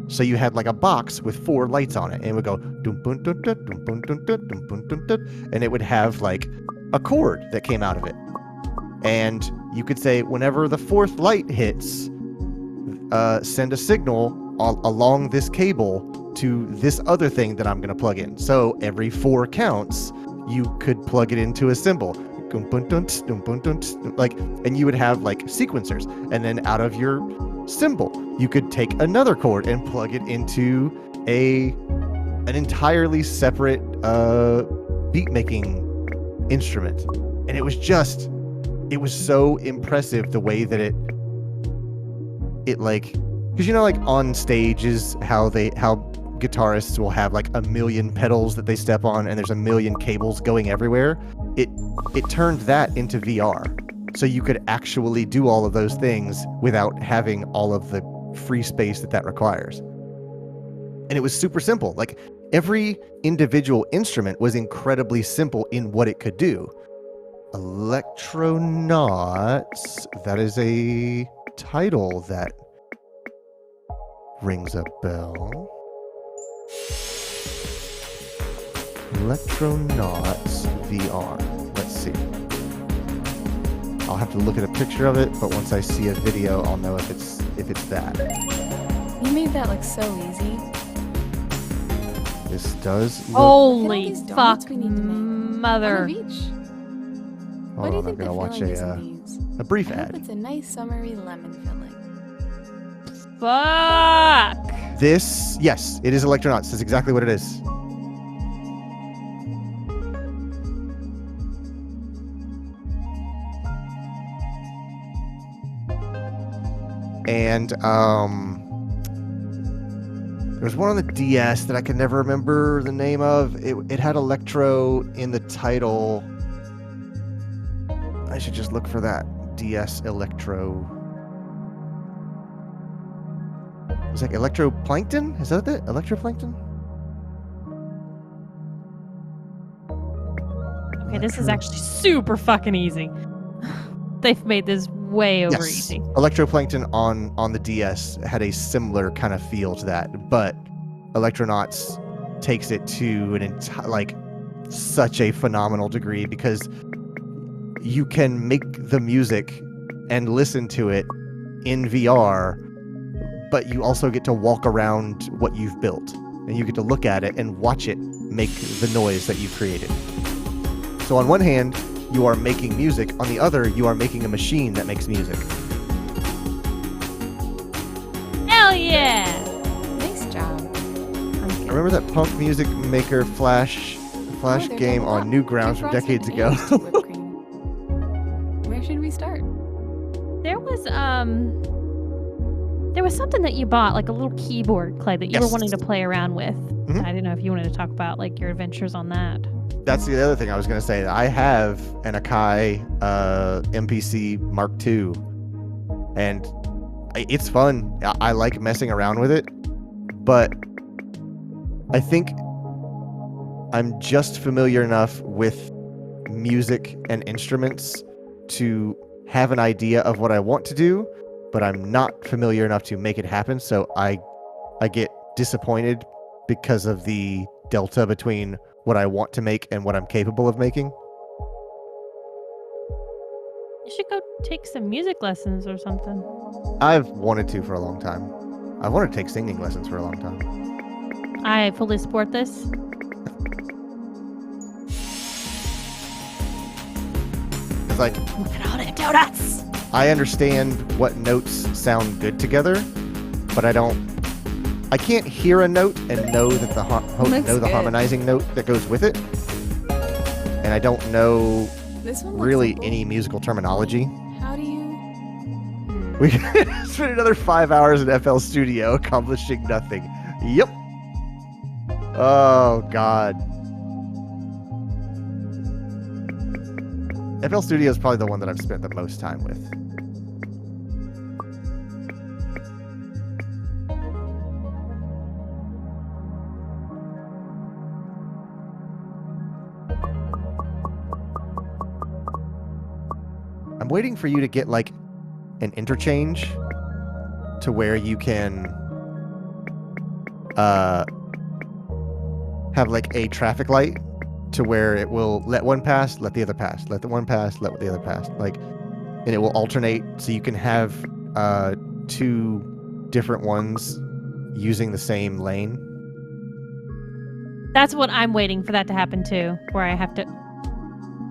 So you had a box with 4 lights on it, and it would go dum bun dun dun dum bun dun dun dum bun dun dun, and it would have a cord that came out of it. And you could say whenever the 4th light hits, send a signal along this cable to this other thing that I'm going to plug in. So every 4 counts, you could plug it into a symbol. And you would have sequencers, and then out of your symbol you could take another chord and plug it into an entirely separate beat making instrument. And it was so impressive the way that it because on stage is how guitarists will have a million pedals that they step on, and there's a million cables going everywhere. It turned that into VR. So you could actually do all of those things without having all of the free space that requires. And it was super simple. every individual instrument was incredibly simple in what it could do. Electronauts, that is a title that rings a bell. Electronauts VR. Let's see. I'll have to look at a picture of it, but once I see a video, I'll know if it's that. You made that look so easy. This does look... Holy these fuck, donuts we need to make. mother. One of each. What Hold do you on, I'm think the gonna watch filling is in these? a brief I hope ad. it's a nice summery lemon filling. Fuck. This, yes, it is Electronauts. That's exactly what it is. And there was one on the DS that I could never remember the name of. It had Electro in the title. I should just look for that. DS Electro. It's like Electroplankton? Is that it? Electroplankton? Okay, this is actually super fucking easy. They've made this way over easy. Electroplankton on the DS had a similar kind of feel to that, but Electronauts takes it to an such a phenomenal degree because you can make the music and listen to it in VR, but you also get to walk around what you've built, and you get to look at it and watch it make the noise that you've created. So on one hand, you are making music. On the other, you are making a machine that makes music. Hell yeah! Nice job. I remember that Punk Music Maker Flash Oh, they're game double on up. Newgrounds Two from frosted decades and ago. 2 whipped cream. Where should we start? There was something that you bought, like a little keyboard, Clay, that you were Yes. wanting to play around with. Mhm. I didn't know if you wanted to talk about like your adventures on that. That's the other thing I was going to say. I have an Akai MPC Mark II, and it's fun. I like messing around with it, but I think I'm just familiar enough with music and instruments to have an idea of what I want to do, but I'm not familiar enough to make it happen, so I get disappointed because of the delta between what I want to make and what I'm capable of making. You should go take some music lessons or something. I've wanted to for a long time. I've wanted to take singing lessons for a long time. I fully support this. It's like, Look at all the donuts! I understand what notes sound good together, but I can't hear a note and know that Looks the good. harmonizing note that goes with it. And I don't know This one looks really simple. any musical terminology. How do you... We spent another 5 hours in FL Studio accomplishing nothing. Yep. Oh, God. FL Studio is probably the one that I've spent the most time with. I'm waiting for you to get like an interchange to where you can have like a traffic light to where it will let one pass, let the other pass, let the one pass, let the other pass, like, and it will alternate so you can have two different ones using the same lane. That's what I'm waiting for that to happen too, where I have to.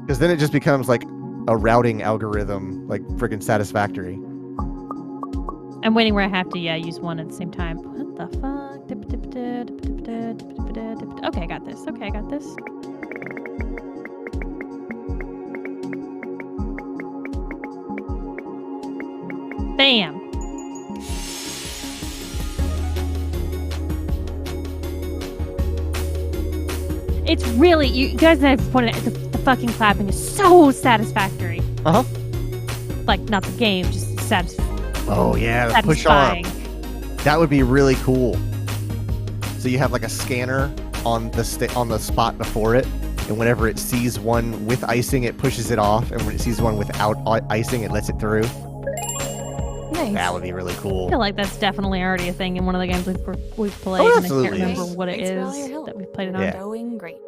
Because then it just becomes like a routing algorithm, like freaking Satisfactory. I'm waiting where I have to, use one at the same time. What the fuck? Okay, I got this. Okay, I got this. Bam. It's really, you guys have pointed out, the fucking clapping is so satisfactory. Uh-huh. Like, not the game, just Oh yeah, the push arm. satisfying. That would be really cool. So you have like a scanner on the spot before it, and whenever it sees one with icing, it pushes it off, and when it sees one without icing, it lets it through. Nice. That would be really I cool. feel like that's definitely already a thing in one of the games we've played. Oh, and I absolutely. can't remember Nice. what it Thanks for all is your help. that we've played it on. Yeah. Doing great.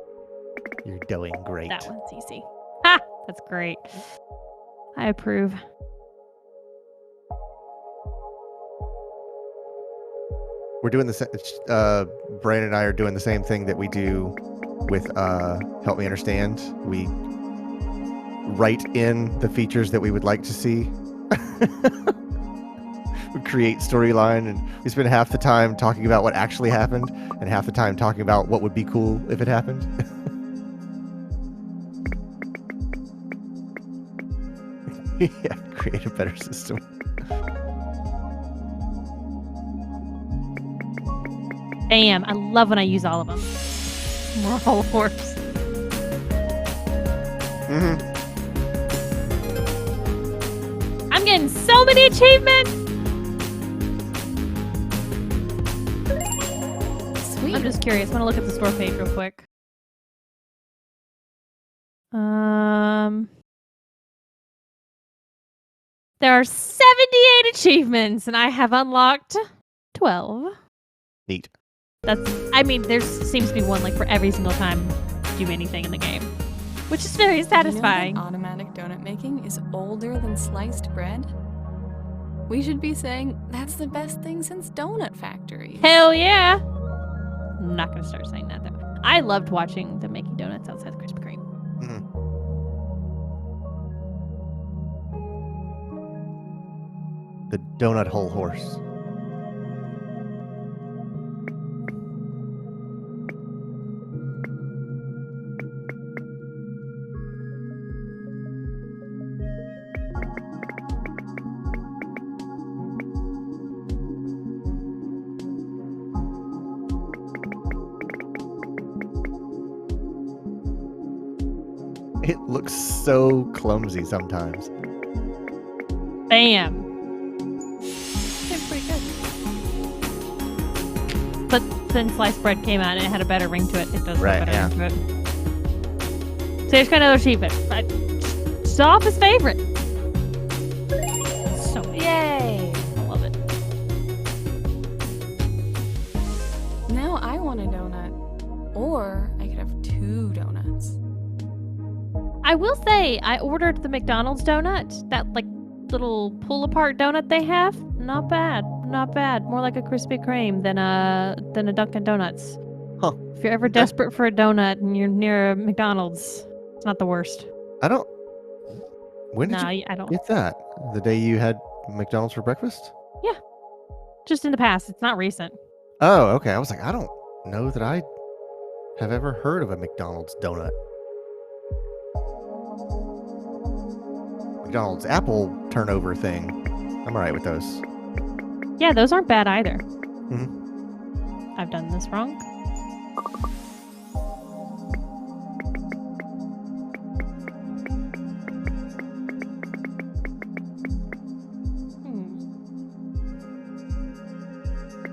You're doing great. That one's easy. Ha! That's great. I approve. We're doing Brian and I are doing the same thing that we do with Help Me Understand. We write in the features that we would like to see. We create storyline, and we spend half the time talking about what actually happened and half the time talking about what would be cool if it happened. Yeah, create a better system. Bam! I love when I use all of them. More whole horse. Mm-hmm. I'm getting so many achievements. Sweet. I'm just curious. I'm gonna look at the store page real quick. There are 78 achievements, and I have unlocked 12. Neat. I mean, there seems to be one like for every single time you do anything in the game, which is very satisfying. You know that automatic donut making is older than sliced bread? We should be saying that's the best thing since donut factories. Hell yeah! I'm not gonna start saying that though. I loved watching them making donuts outside the Krispy Kreme. Mm-hmm. The donut hole horse. It looks so clumsy sometimes. Bam! It's pretty good. But since sliced bread came out and it had a better ring to it, it does Right, have a yeah. better ring to it. So here's got another achievement. Soph's favorite. So Yay! I love it. Now I want a donut. Or I could have 2 donuts. I will say I ordered the McDonald's donut, that like little pull apart donut they have. Not bad, not bad. More like a Krispy Kreme than a Dunkin' Donuts. Huh. If you're ever desperate for a donut and you're near a McDonald's, it's not the worst. I don't. When did No, you I don't. get that? The day you had McDonald's for breakfast? Just in the past. It's not recent. Oh, okay. I was like, I don't know that I have ever heard of a McDonald's donut. McDonald's apple turnover thing. I'm alright with those. Yeah, those aren't bad either. Mhm. I've done this wrong.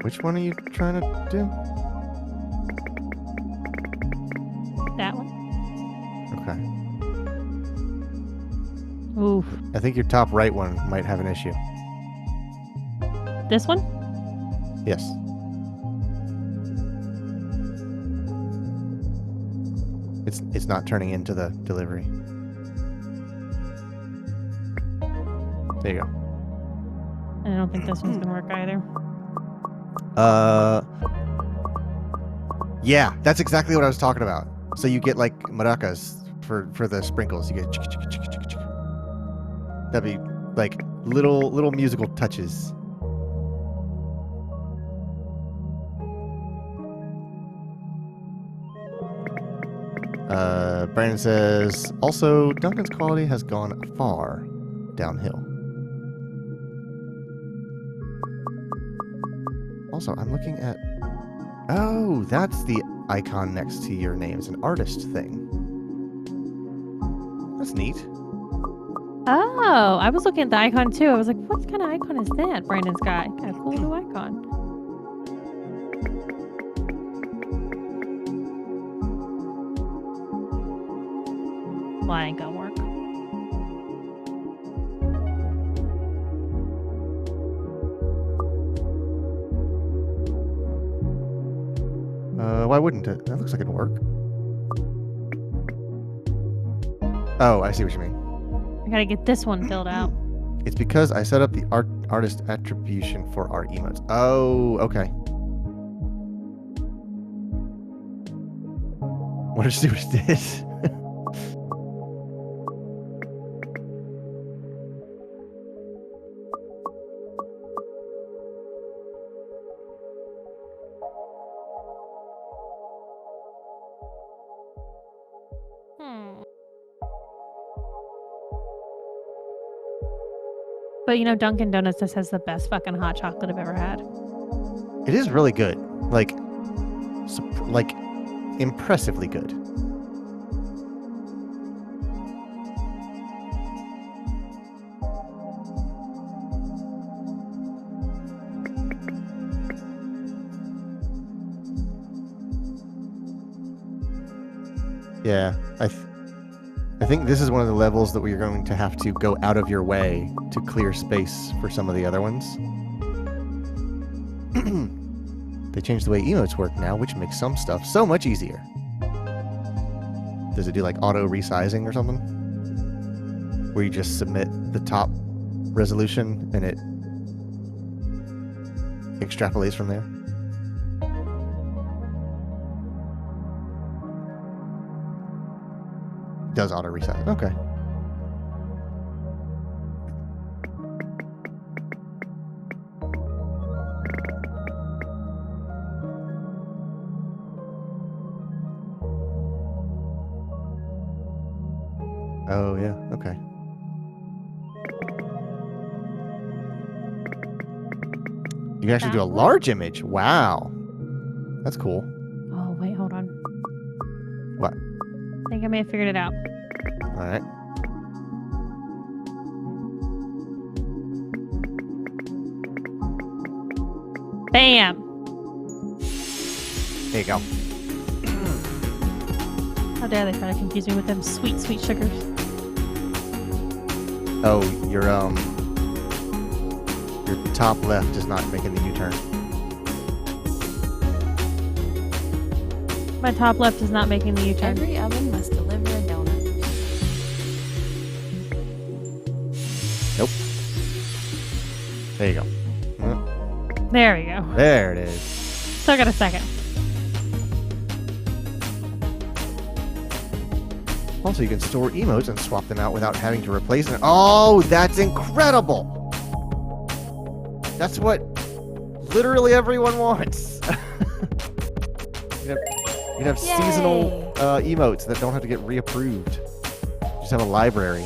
Which one are you trying to do? That one. Okay. Oof. I think your top right one might have an issue. This one? Yes. It's not turning into the delivery. There you go. I don't think this one's gonna work either. Yeah, that's exactly what I was talking about. So you get like maracas for the sprinkles. You get chicka, chicka, chicka, chicka, chicka. That'd be like little musical touches. Brandon says, also, Duncan's quality has gone far downhill. Also, I'm looking at... Oh, that's the icon next to your name. It's an artist thing. That's neat. Oh, I was looking at the icon too. I was like, what kind of icon is that? Brandon's got a cool new icon. Well, that ain't gonna work. Why wouldn't it? That looks like it'd work. Oh, I see what you mean. I gotta get this one filled out. It's because I set up the artist attribution for our emotes. Oh, okay. What did you see what it did? But you know, Dunkin' Donuts just has the best fucking hot chocolate I've ever had. It is really good. Like impressively good. Yeah, I think this is one of the levels that we're going to have to go out of your way to clear space for some of the other ones. They changed the way emotes work now, which makes some stuff so much easier. Does it do like auto resizing or something? Where you just submit the top resolution and it extrapolates from there? Does auto resize. Okay. Oh, yeah. Okay. You can actually do a large image. Wow. That's cool. Oh, wait, hold on. What? I think I may have figured it out. All right. Bam! There you go. How dare they try to confuse me with them sweet, sweet sugars. Oh, your top left is not making the U-turn. My top left is not making the U-turn. Every oven must deliver a donut. Nope. There you go. There we go. There it is. Still got a second. Also, you can store emotes and swap them out without having to replace them. Oh, that's incredible! That's what literally everyone wants. You'd have seasonal emotes that don't have to get reapproved. Just have a library.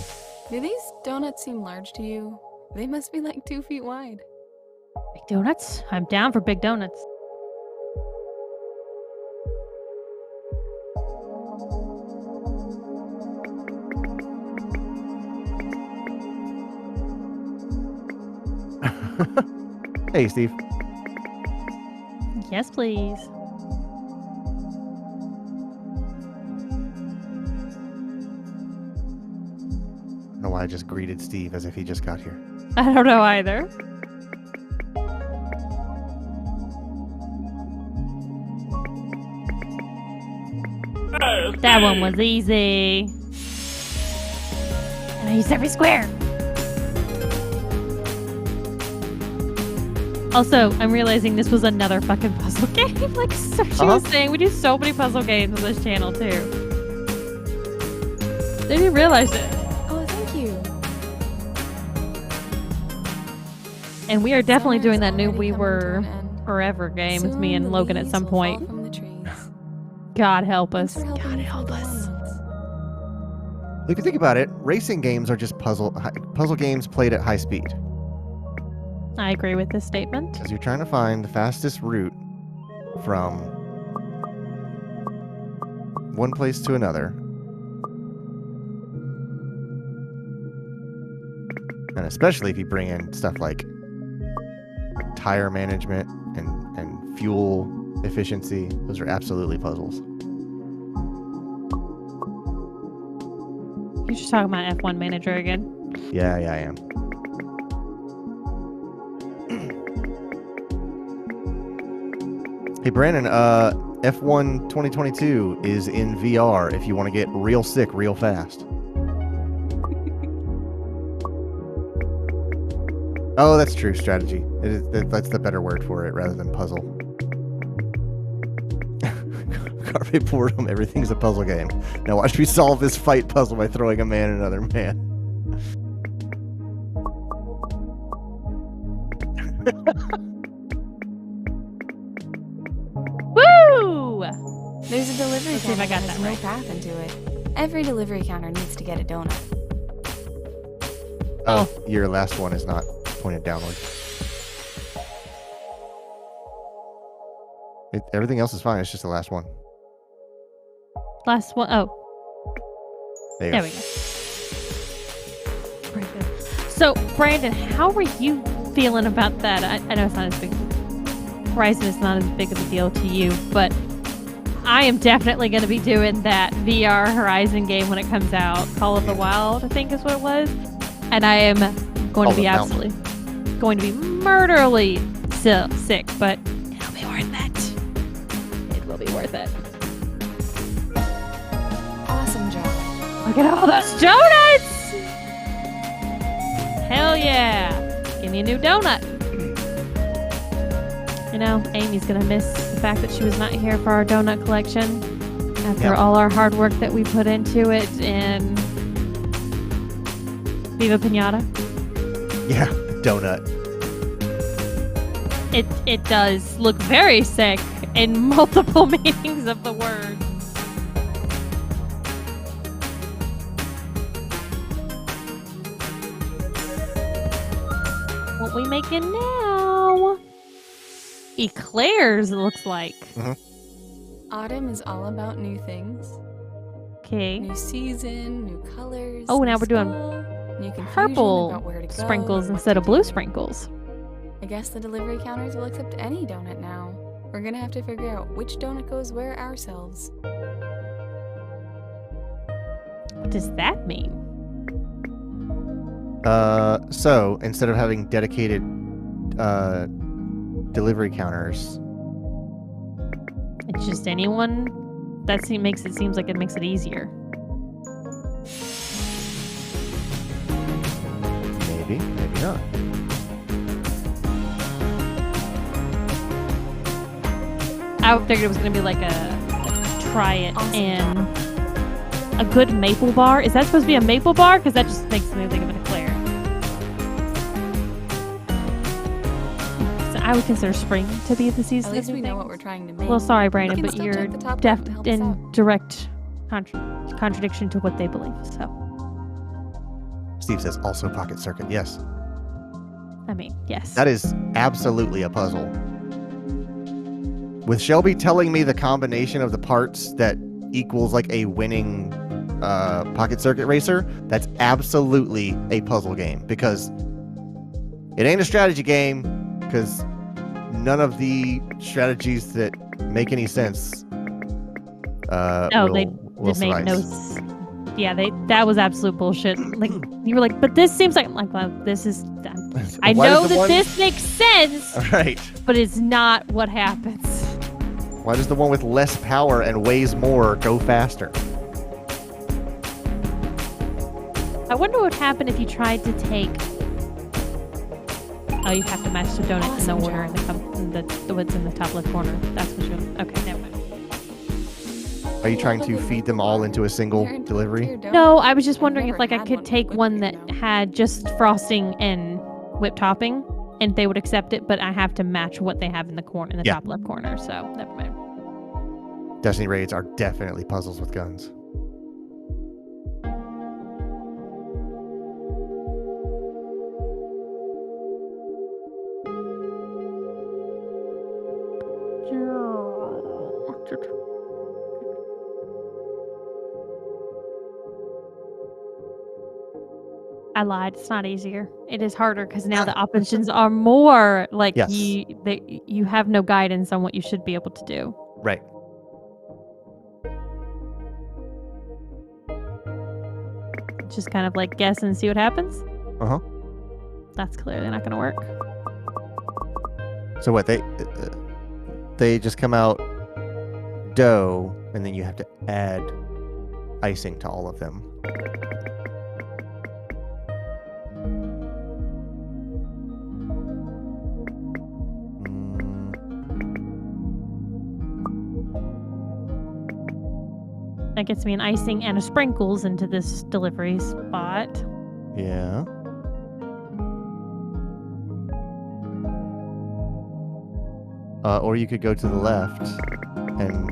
Do these donuts seem large to you? They must be like 2 feet wide. Big donuts? I'm down for big donuts. Hey, Steve. Yes, please. I don't know why I just greeted Steve as if he just got here. I don't know either. That one was easy. And I used every square. Also, I'm realizing this was another fucking puzzle game. Like Saoirse was saying, we do so many puzzle games on this channel too. Didn't even realize it. Oh, thank you. And we are definitely doing that new Summer's We already Were coming to an end. Forever game with Soon me the and Logan at leaves some will fall point. from the trees. God help Thanks us. for helping God me help find us. donuts. If you think about it, racing games are just puzzle games played at high speed. I agree with this statement. Because you're trying to find the fastest route from one place to another. And especially if you bring in stuff like tire management and fuel efficiency, those are absolutely puzzles. You're just talking about F1 Manager again. Yeah, I am. Hey, Brandon, F1 2022 is in VR if you want to get real sick real fast. Oh, that's true. Strategy. That's the better word for it rather than puzzle. Carpe Boredom, everything's a puzzle game. Now watch me solve this fight puzzle by throwing a man at another man. Woo! There's a delivery Let's see if counter I got that has that no right. path into it. Every delivery counter needs to get a donut. Oh, your last one is not pointed downward. Everything else is fine. It's just the last one. Last one. Oh, There you there go. we go. Very good. So, Brandon, how are you feeling about that? I know it's not as big. Horizon is not as big of a deal to you, but I am definitely going to be doing that VR Horizon game when it comes out. Call of the Wild, I think is what it was. And I am going Call to be of the absolutely going to be murderly sick, but it'll be worth it. It will be worth it. Awesome job. Look at all those donuts! Hell yeah! Give me a new donut. You know, Amy's gonna miss the fact that she was not here for our donut collection after Yep. all our hard work that we put into it in Viva Pinata. Yeah, donut. It does look very sick in multiple meanings of the word. What we making now? Eclairs, it looks like. Autumn is all about new things. Okay. New season, new colors. Oh, now new we're doing school, new confusion Purple about where to go sprinkles and what instead to of blue do. sprinkles. I guess the delivery counters will accept any donut now. We're gonna have to figure out which donut goes where ourselves. What does that mean? So instead of having dedicated delivery counters, It's just anyone. Makes it seems like it makes it easier. maybe, maybe not. I figured it was gonna be like a try it Awesome. and a good maple bar. Is that supposed to be a maple bar? Because that just makes me think of an eclair. So I would consider spring to be the season. At least of we new know what things. we're trying to make. Well, sorry, We Brandon, can but still you're check the top left to help us in out. direct contradiction to what they believe. So, Steve says also pocket circuit. Yes, I mean, yes. that is absolutely a puzzle. With Shelby telling me the combination of the parts that equals like a winning pocket circuit racer, that's absolutely a puzzle game because it ain't a strategy game because none of the strategies that make any sense No, they will It made no. suffice. Yeah, that was absolute bullshit. Like you were like, but this seems like well, this is. I Why know does the that one- this makes sense, All right. but it's not what happens. Why does the one with less power and weighs more go faster? I wonder what would happen if you tried to take. Oh, you have to match the donut Awesome in the order job. in the what's in the top left corner. That's what you're. Okay, never mind. Are you trying to feed them all into a single They're entitled to delivery? your donut. No, I was just I've wondering if never like I had could with take whipped one cream, that though. had just frosting and whipped topping, and they would accept it, but I have to match what they have in the corner in the Yeah. top left corner. So never mind. Destiny raids are definitely puzzles with guns. I lied. It's not easier. It is harder because now the options are more like Yes. you have no guidance on what you should be able to do. Right. just kind of like guess and see what happens? Uh-huh. That's clearly not going to work. So what, they just come out dough, and then you have to add icing to all of them. That gets me an icing and a sprinkles into this delivery spot. Yeah. Or you could go to the left and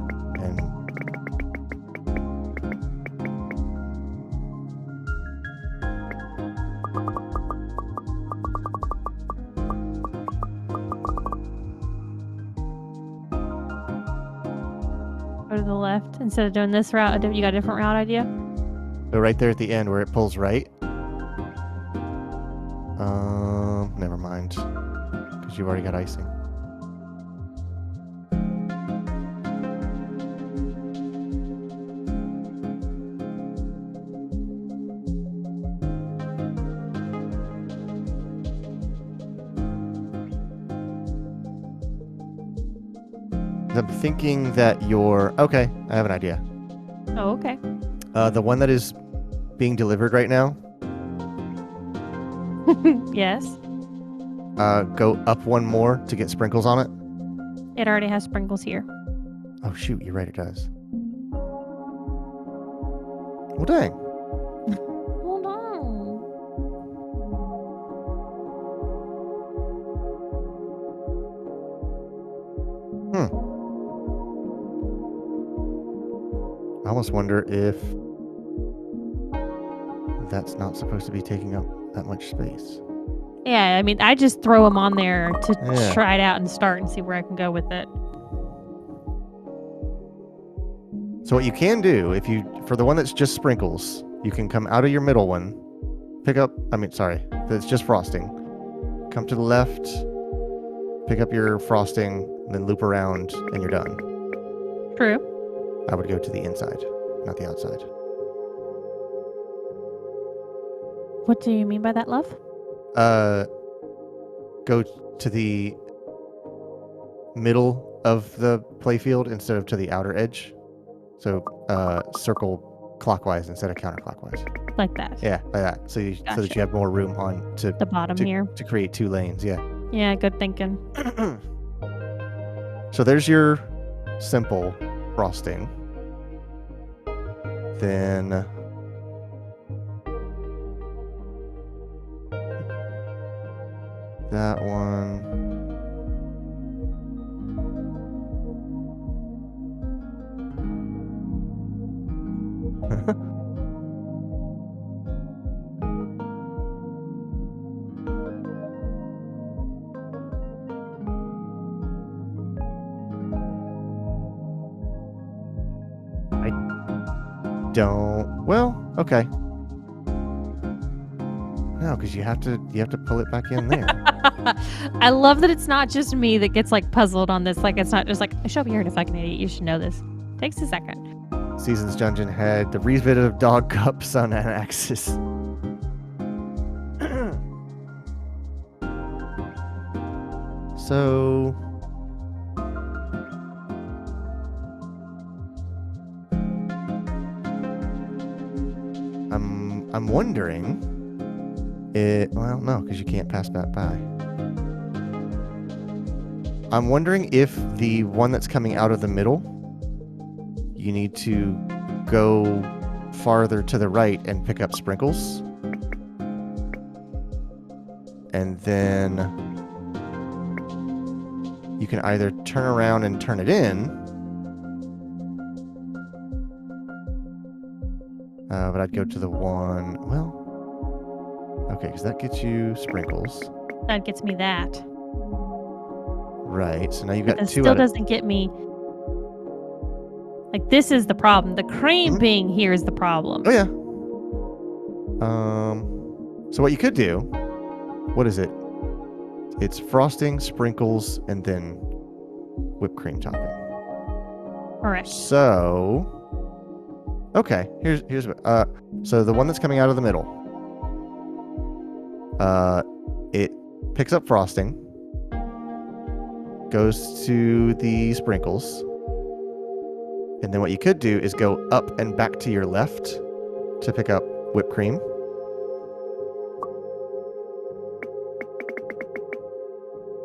go to the left instead of doing this route. You got a different route idea? go right there at the end where it pulls right. Never mind, because you've already got icing. I'm thinking that okay, I have an idea. Oh, okay. The one that is being delivered right now, Yes. go up one more to get sprinkles on it. It already has sprinkles here. Oh shoot, you're right, it does. Well, dang. Hold on. I almost wonder if that's not supposed to be taking up that much space. Yeah, I mean, I just throw them on there to Yeah. try it out and start and see where I can go with it. So what you can do, for the one that's just sprinkles, you can come out of your middle one, that's just frosting. Come to the left, pick up your frosting, then loop around, and you're done. True. I would go to the inside, not the outside. What do you mean by that, love? Go to the middle of the playfield instead of to the outer edge. So, circle clockwise instead of counterclockwise. Like that. Yeah, like that. So that Gotcha. you have more room to The bottom here. to create 2 lanes. Yeah. Yeah, good thinking. So there's your simple frosting. Then that one. Well, okay. No, because you have to pull it back in there. I love that it's not just me that gets like puzzled on this. Like it's not just like I show up here in a fucking idiot. You should know this. Takes a second. Seasons Dungeon Head, the refit of Dog Cup, Sun and Axis. So I'm wondering well, no, because you can't pass that by. I'm wondering if the one that's coming out of the middle, you need to go farther to the right and pick up sprinkles. And then you can either turn around and turn it in, but I'd go to the one, well, okay, because that gets you sprinkles. That gets me that. Right, so now you've got That 2 still out of... doesn't get me. Like this is the problem. The cream being here is the problem. Oh, yeah. So what you could do, what is it? It's frosting, sprinkles, and then whipped cream topping. All right. So, Okay, here's so the one that's coming out of the middle. It picks up frosting, goes to the sprinkles, and then what you could do is go up and back to your left to pick up whipped cream.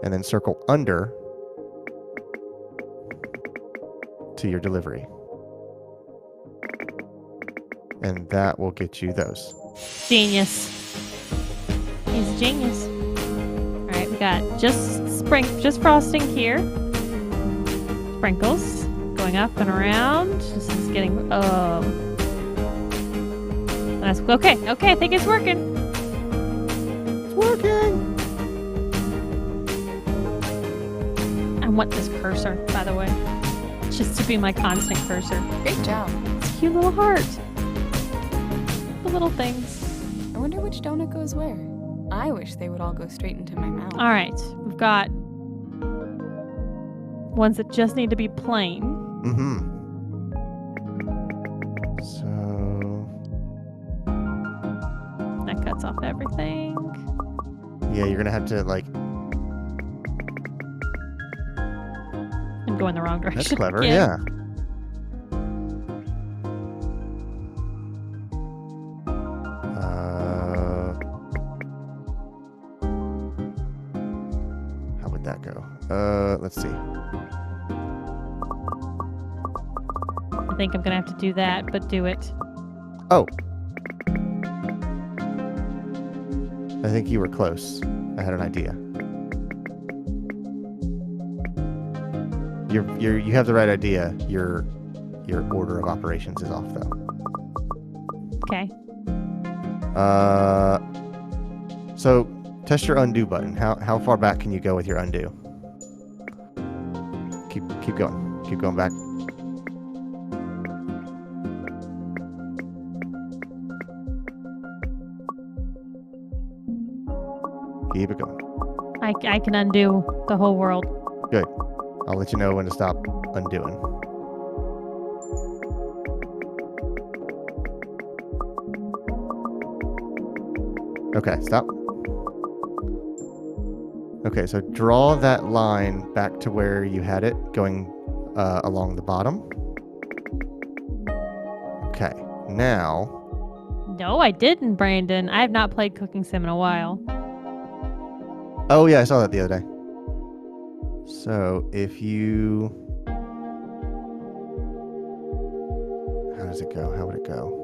And then circle under to your delivery. And that will get you those. Genius. He's a genius. All right, we got just frosting here. Sprinkles going up and around. This is getting that's okay. Okay, I think it's working. It's working. I want this cursor, by the way, just to be my constant cursor. Great job. It's a cute little heart. The little things. I wonder which donut goes where. I wish they would all go straight into my mouth. All right, we've got ones that just need to be plain. Mm-hmm. So That cuts off everything. yeah, you're gonna have to like. I'm going the wrong direction. That's clever. again. Yeah. How would that go? Let's see. I think I'm gonna have to do that, but do it. Oh. I think you were close. I had an idea. You have the right idea. Your order of operations is off though. Okay. So test your undo button. How far back can you go with your undo? Keep going. Keep going back. Keep it going. I can undo the whole world. Good. I'll let you know when to stop undoing. Okay, stop. Okay, so draw that line back to where you had it, going along the bottom. Okay, now... No, I didn't, Brandon. I have not played Cooking Sim in a while. Oh yeah, I saw that the other day. So if you... How does it go? How would it go?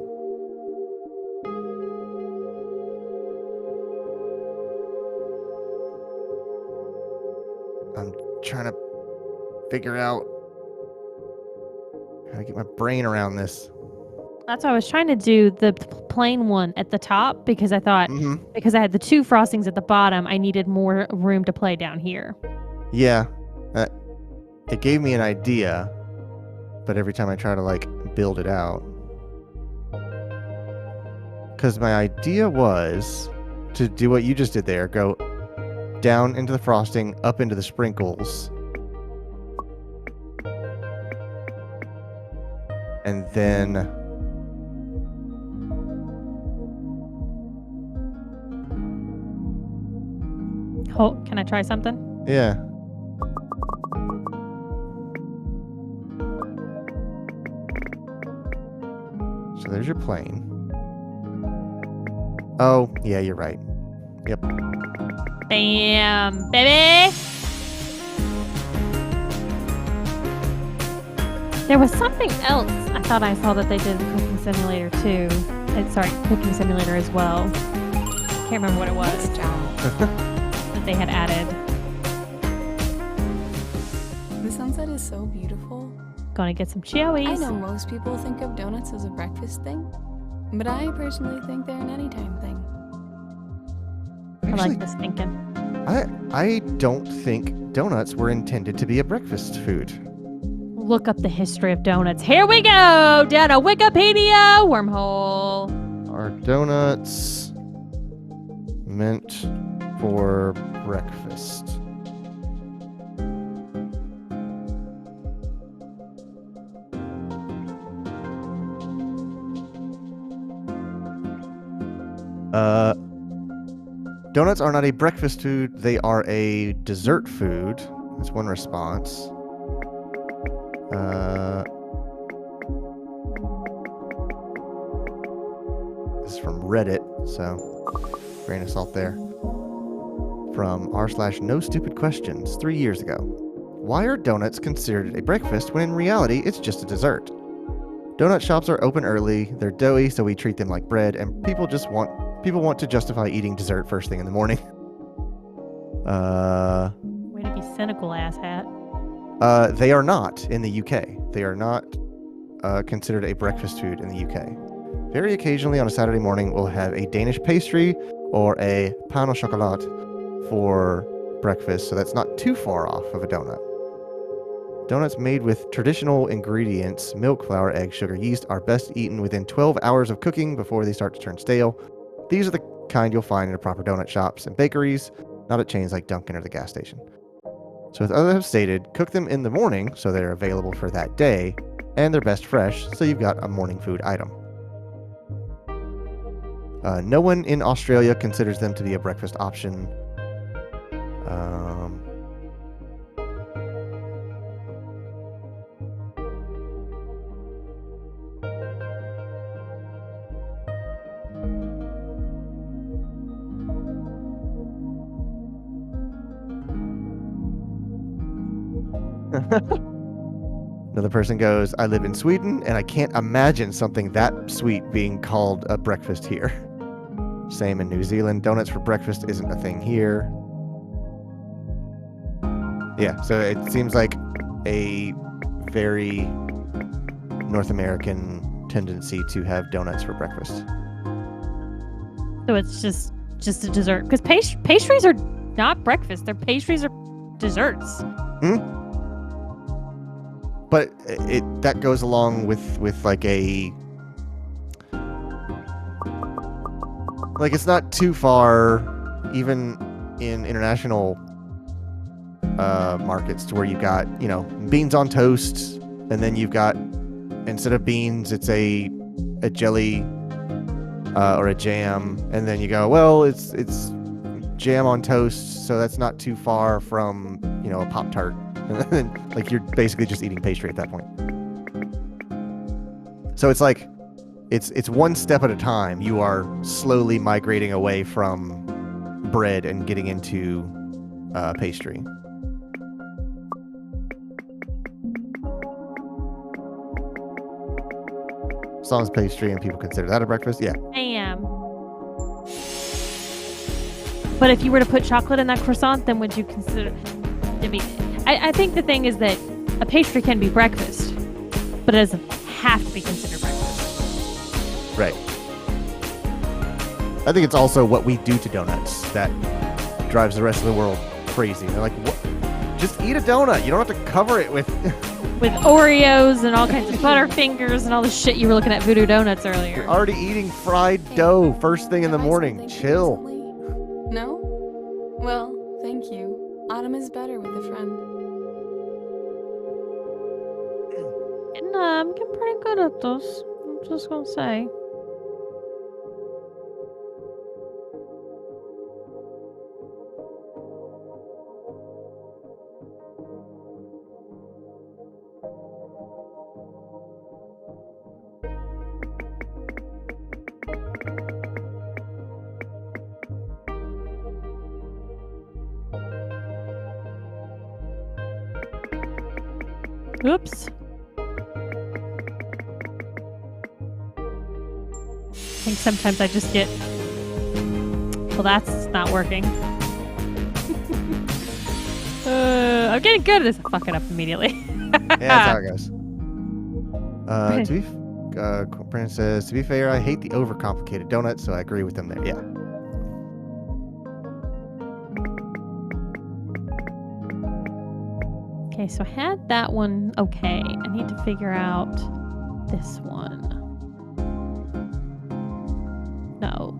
I'm trying to figure out how to get my brain around this. That's why I was trying to do the plain one at the top because I thought Mm-hmm. because I had the two frostings at the bottom, I needed more room to play down here. Yeah. It gave me an idea, but every time I try to like build it out. Because my idea was to do what you just did there, go down into the frosting, up into the sprinkles. And then... Can I try something? Yeah. So there's your plane. Oh, yeah, you're right. Yep. Bam, baby! There was something else I thought I saw that they did in Cooking Simulator too. Sorry, Cooking Simulator as well. Can't remember what it was. Good job. That they had added. The sunset is so beautiful. Gonna get some Chewies. I know most people think of donuts as a breakfast thing, but I personally think they're an anytime thing. I Actually, like this thinking. I don't think donuts were intended to be a breakfast food. Look up the history of donuts. Here we go! Down a Wikipedia wormhole. Are donuts meant for breakfast? Donuts are not a breakfast food. They are a dessert food. That's one response. This is from Reddit, so grain of salt there. From r/no-stupid-questions 3 years ago. Why are donuts considered a breakfast when in reality it's just a dessert? Donut shops are open early, they're doughy, so we treat them like bread, and people want to justify eating dessert first thing in the morning. Way to be cynical, asshat. They are not in the UK. They are not considered a breakfast food in the UK. Very occasionally on a Saturday morning, we'll have a Danish pastry or a pain au chocolat for breakfast, so that's not too far off of a donut. Donuts made with traditional ingredients, milk, flour, egg, sugar, yeast, are best eaten within 12 hours of cooking before they start to turn stale. These are the kind you'll find in the proper donut shops and bakeries, not at chains like Dunkin' or the gas station. So as others have stated, cook them in the morning so they're available for that day, and they're best fresh, so you've got a morning food item. No one in Australia considers them to be a breakfast option. Another person goes, I live in Sweden, and I can't imagine something that sweet being called a breakfast here. Same in New Zealand. Donuts for breakfast isn't a thing here. Yeah, so it seems like a very North American tendency to have donuts for breakfast. So it's just a dessert. Because pastries are not breakfast. Pastries are desserts. But that goes along with like a... Like, it's not too far, even in international markets, to where you've got, beans on toast, and then you've got, instead of beans, it's a jelly or a jam, and then you go, well, it's jam on toast, so that's not too far from, a Pop-Tart. And then, like, you're basically just eating pastry at that point. So it's like, it's one step at a time. You are slowly migrating away from bread and getting into pastry. As long as pastry and people consider that a breakfast, yeah. Damn. But if you were to put chocolate in that croissant, then would you consider... I think the thing is that a pastry can be breakfast, but it doesn't have to be considered breakfast. Right. I think it's also what we do to donuts that drives the rest of the world crazy. They're like, what? Just eat a donut. You don't have to cover it with... with Oreos and all kinds of Butterfingers and all the shit you were looking at Voodoo Donuts earlier. You're already eating fried dough first thing in the morning. Chill. No? Well, thank you. Autumn is better with a friend. I'm getting pretty good at this. I'm just gonna say. Oops. I think sometimes I just get... Well, that's not working. I'm getting good at this. I fuck it up immediately. Yeah, that's how it goes. Brandon says, to be fair, I hate the overcomplicated donuts, so I agree with them there. Yeah. Okay, so I had that one okay. I need to figure out this one. No.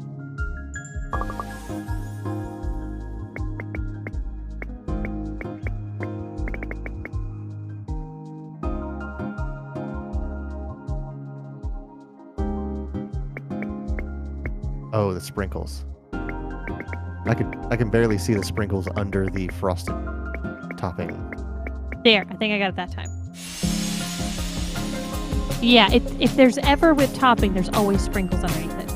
Oh, the sprinkles. I can barely see the sprinkles under the frosted topping. There, I think I got it that time. Yeah, if there's ever whipped topping, there's always sprinkles underneath it.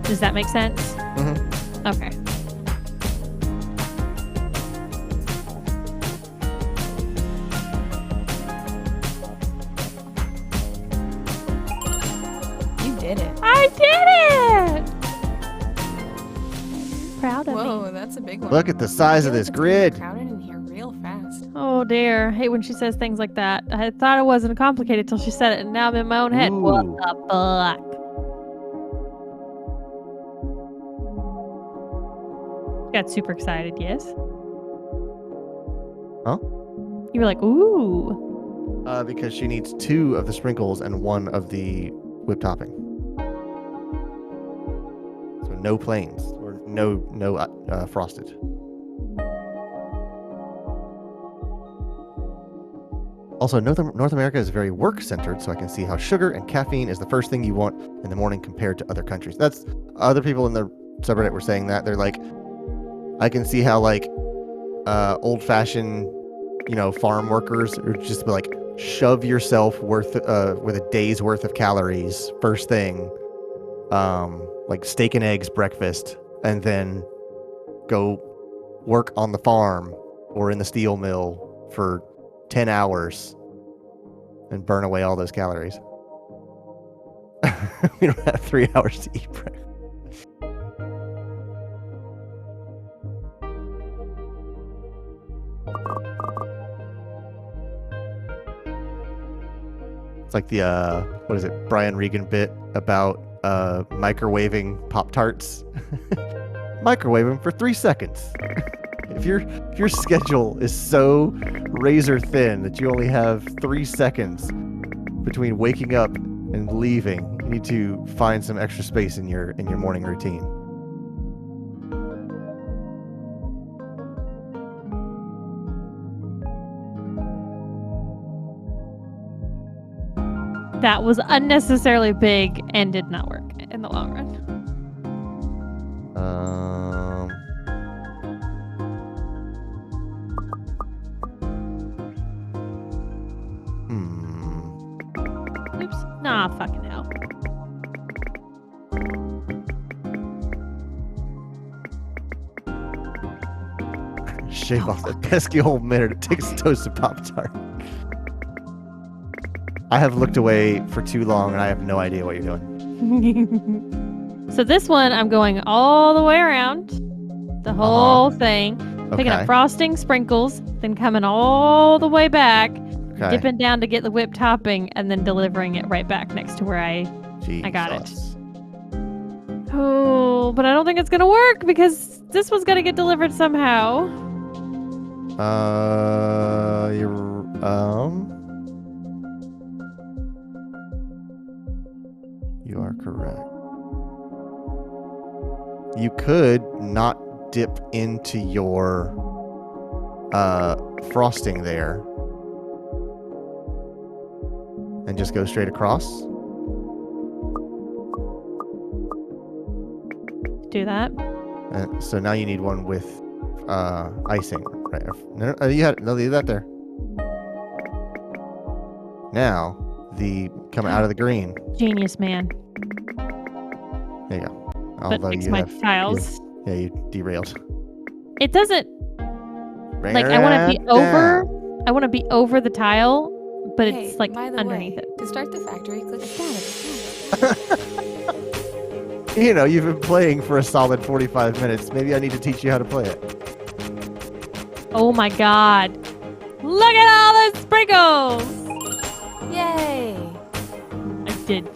Does that make sense? Mm-hmm. Okay. You did it. I did it! Proud of me. Whoa, that's a big one. Look at the size of I feel this like it's gonna get grid. crowded in here real fast. Oh dear, I hate when she says things like that. I thought it wasn't complicated till she said it, and now I'm in my own head. What Ooh. the fuck? Got super excited, yes? Huh? You were like, ooh. Because she needs 2 of the sprinkles and 1 of the whipped topping. So no plains or no frosted. Also, North America is very work-centered, so I can see how sugar and caffeine is the first thing you want in the morning compared to other countries. That's other people in the subreddit were saying that. They're like, I can see how like old-fashioned, farm workers are just like shove yourself with a day's worth of calories first thing, like steak and eggs breakfast, and then go work on the farm or in the steel mill for 10 hours and burn away all those calories. We don't have 3 hours to eat breakfast. It's like the what is it, Brian Regan bit about microwaving Pop-Tarts. Microwave them for 3 seconds. If your schedule is so razor thin that you only have 3 seconds between waking up and leaving, you need to find some extra space in your morning routine. That was unnecessarily big and did not work in the long run. Oops. Nah, fucking hell. Shave off that pesky whole minute it takes to toast a Pop-Tart. I have looked away for too long and I have no idea what you're doing. So this one, I'm going all the way around the whole thing, picking Okay. up frosting, sprinkles, then coming all the way back, Okay. dipping down to get the whipped topping, and then delivering it right back next to where I got it. Jesus. Oh, but I don't think it's gonna work because this one's gonna get delivered somehow. You are correct. You could not dip into your frosting there and just go straight across. Do that. So now you need one with icing, right? No, you had leave that there. Now coming out of the green. Genius, man. There you go. But Although fix you my have, tiles. you derailed. It doesn't like I want to be over. I want to be over the tile, but Hey, it's like by the underneath way, it. To start the factory, click Scatter. You've been playing for a solid 45 minutes. Maybe I need to teach you how to play it. Oh my god! Look at all the sprinkles! Yay! I did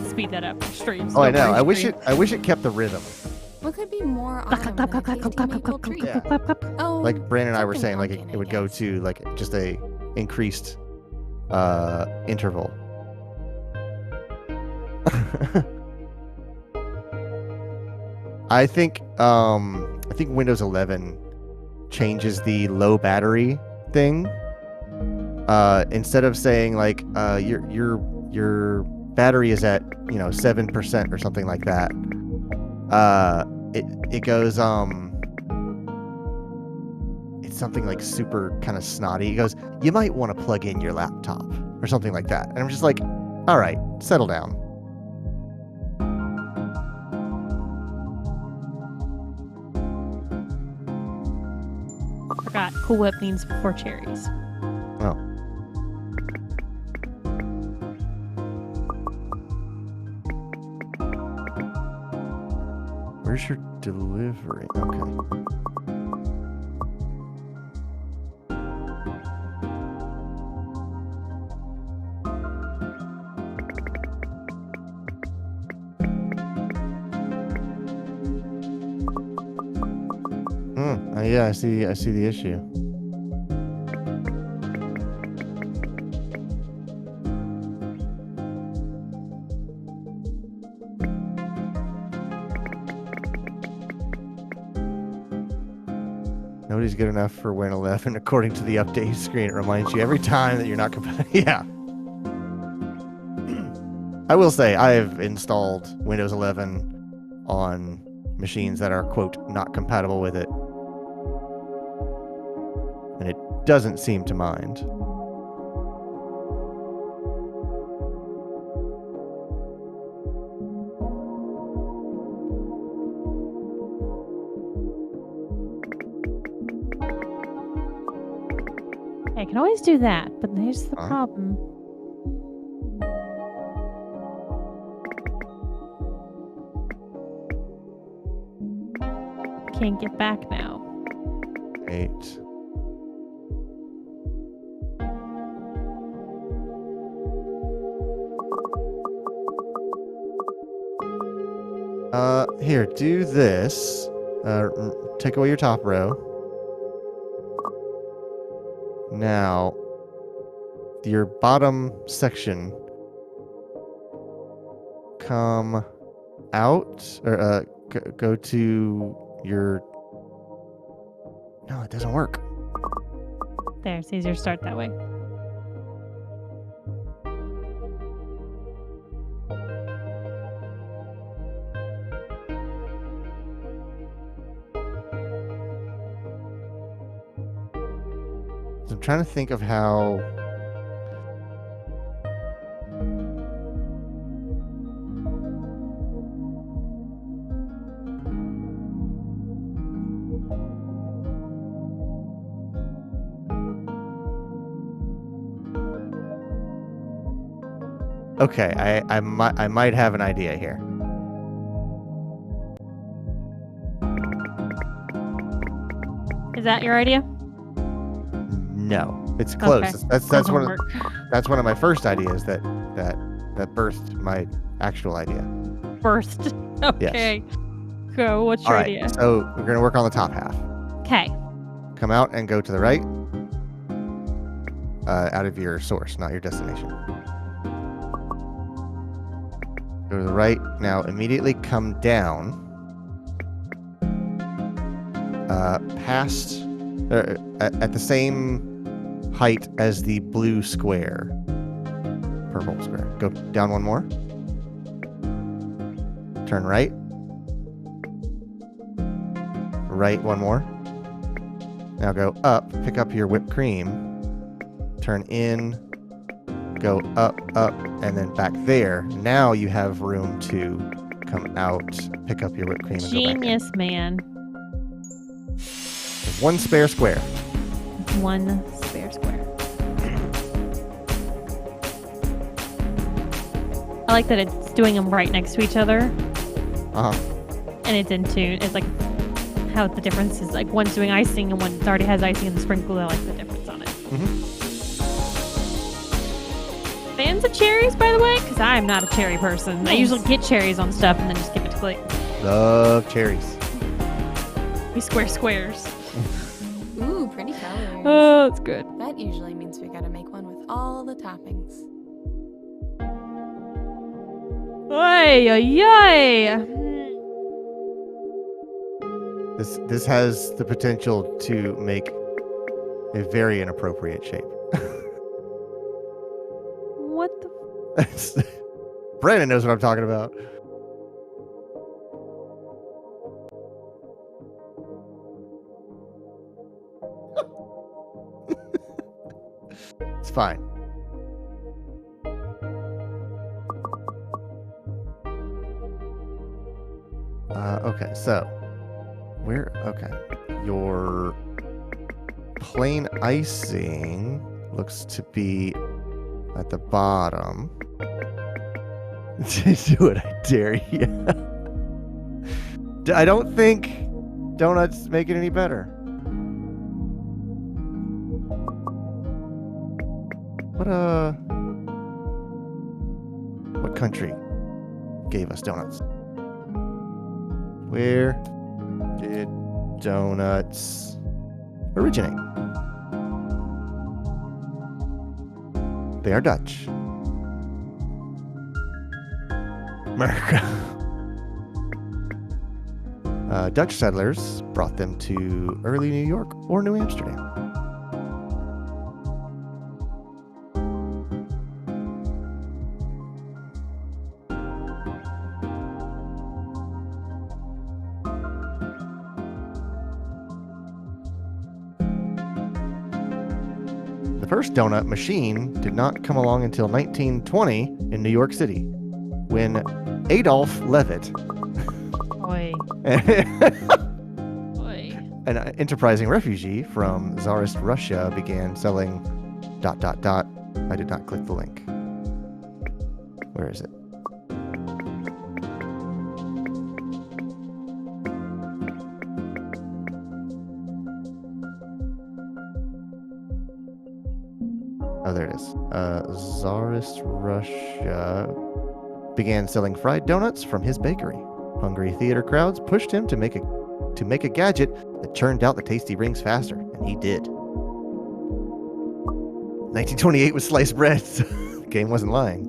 speed that up. Extreme. Oh, I know. Super I wish extreme. it kept the rhythm. What could be more autumn than a tasty maple treat? Yeah. Oh, Like Brandon and I were something saying, like pumpkin, it I would go guess. to like just a increased interval. I think Windows 11 changes the low battery thing. Instead of saying like your battery is at 7% or something like that. It goes it's something like super kind of snotty. It goes, you might want to plug in your laptop or something like that. And I'm just like, all right, settle down. Forgot Cool Whip means before cherries. Oh. Where's your delivery? Okay. Yeah, I see the issue. Nobody's good enough for Win 11 according to the update screen. It reminds you every time that you're not compatible. Yeah. I will say I have installed Windows 11 on machines that are, quote, not compatible with it. And it doesn't seem to mind. I can always do that, but here's the problem. Can't get back now. 8. Here, do this. Take away your top row. Now, your bottom section, come out, or go to your... No, it doesn't work. There, it's easier to start that way. I'm trying to think of how... Okay, I might have an idea here. Is that your idea? No, it's close. Okay. That's Doesn't one of work. that's one of my first ideas that birthed my actual idea. First. Okay. Go. What's All your right, idea? so we're gonna work on the top half. Okay. Come out and go to the right, out of your source, not your destination. Go to the right. Now immediately come down, past, at the same height as the blue square, purple square. Go down one more. Turn right. Right one more. Now go up, pick up your whipped cream, turn in, go up, and then back there. Now you have room to come out, pick up your whipped cream, and Genius, man. go back in. There's one spare square. One spare square. I like that it's doing them right next to each other, Uh-huh. and it's in tune. It's like how the difference is like one's doing icing and one already has icing in the sprinkle. I like the difference on it. Fans of cherries, by the way, because I am not a cherry person. I usually get cherries on stuff and then just give it to Clay. Love cherries. We squares. Ooh, pretty colors. Oh, it's good. That usually means we gotta make one with all the toppings. Oy, oy, oy. This has the potential to make a very inappropriate shape. What the? Brandon knows what I'm talking about. It's fine. Okay, so your plain icing looks to be at the bottom. Do it, I dare you. I don't think donuts make it any better. What country gave us donuts? Where did donuts originate? They are Dutch. America. Dutch settlers brought them to early New York or New Amsterdam. The first donut machine did not come along until 1920 in New York City, when Adolf Levitt, Oi. an enterprising refugee from Tsarist Russia, began selling ... I did not click the link. Where is it? Oh, there it is. Tsarist Russia began selling fried donuts from his bakery. Hungry theater crowds pushed him to make a gadget that churned out the tasty rings faster, and he did. 1928 was sliced bread. So the game wasn't lying.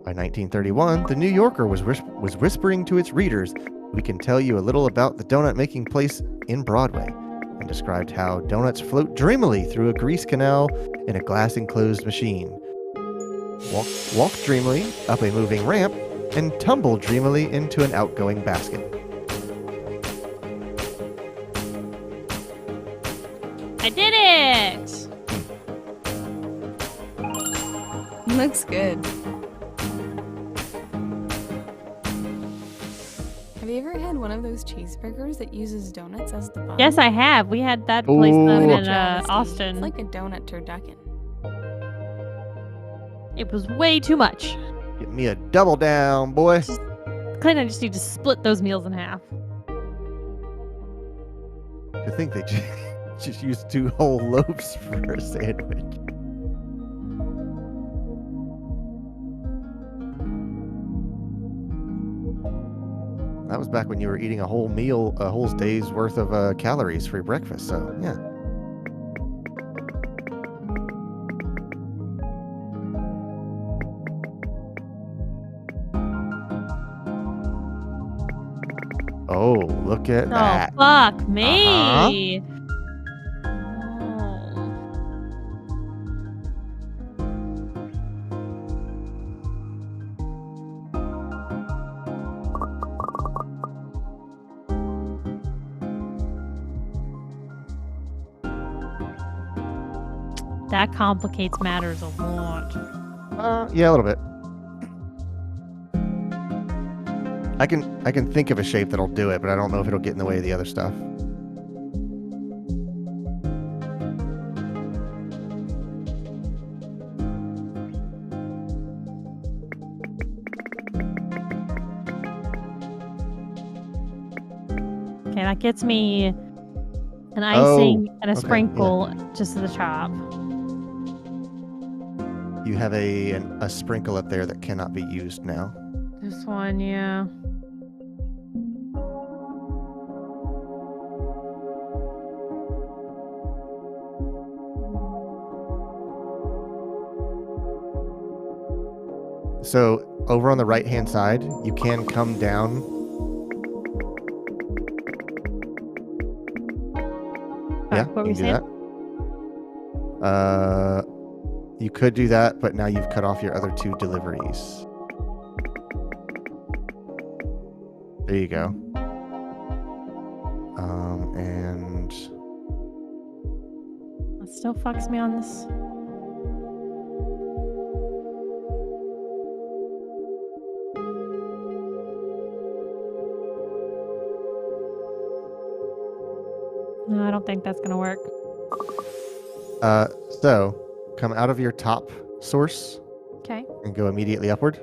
By 1931, The New Yorker was whispering to its readers, "We can tell you a little about the donut-making place in Broadway," and described how donuts float dreamily through a grease canal in a glass-enclosed machine, walk dreamily up a moving ramp, and tumble dreamily into an outgoing basket. I did it! Looks good. Have you ever had one of those cheeseburgers that uses donuts as the bun? Yes, I have. We had that place Ooh. in Travesty. Austin. It's like a donut turducken. It was way too much. Get me a double down, boy. Clay and I just need to split those meals in half. I think they just used 2 whole loaves for a sandwich. That was back when you were eating a whole meal, a whole day's worth of calories for your breakfast. So, yeah. Oh, look at that. Oh, fuck me. Oh. That complicates matters a lot. Yeah, a little bit. I can think of a shape that'll do it, but I don't know if it'll get in the way of the other stuff. Okay, that gets me an icing and a okay, sprinkle just to the top. You have a sprinkle up there that cannot be used now. This one, yeah. So over on the right-hand side, you can come down Yeah, What were you you can do saying? that. You could do that, but now you've cut off your other 2 deliveries. There you go. And That still fucks me on this. No, I don't think that's gonna work. so come out of your top source Okay. and go immediately upward.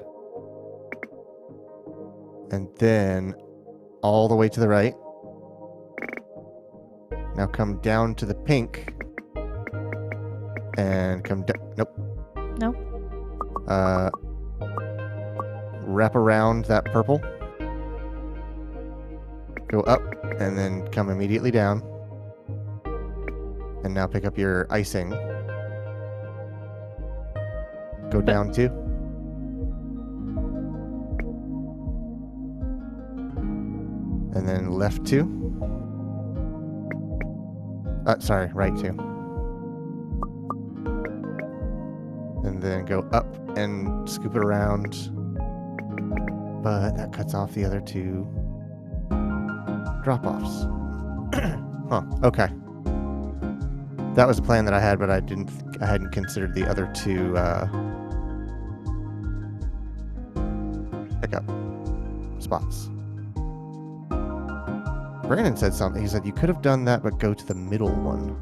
And then all the way to the right. Now come down to the pink. And come down. Nope. No. Wrap around that purple. Go up and then come immediately down. And now pick up your icing. Go down 2. And then left 2. Sorry, right 2. And then go up and scoop it around. But that cuts off the other 2 drop-offs. Huh, okay. That was a plan that I had, but I hadn't considered the other 2 pickup spots. Brandon said something. He said you could have done that, but go to the middle one.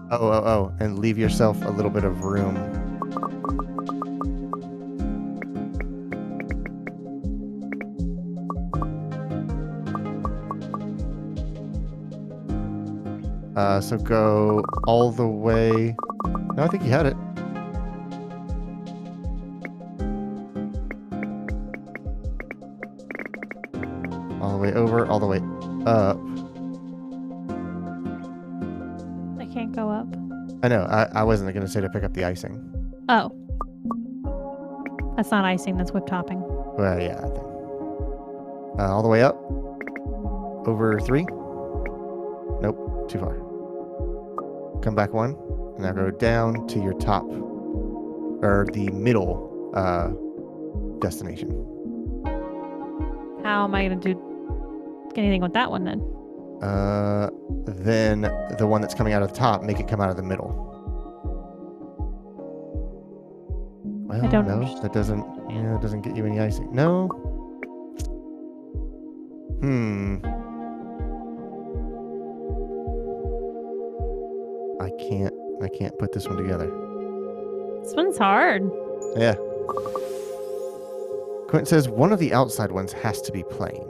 Oh, and leave yourself a little bit of room. So go all the way. No, I think you had it. All the way over, all the way up. I can't go up. I know, I wasn't going to say to pick up the icing. Oh. That's not icing, that's whipped topping. Well, yeah, I think. All the way up. Over 3. Nope, too far. Come back 1. And now go down to your top. Or the middle destination. How am I going to do anything with that one then? Then the one that's coming out of the top, make it come out of the middle. Well, I don't no, understand. that doesn't. Yeah, it doesn't get you any icing. No. I can't put this one together. This one's hard. Yeah. Quentin says one of the outside ones has to be plain.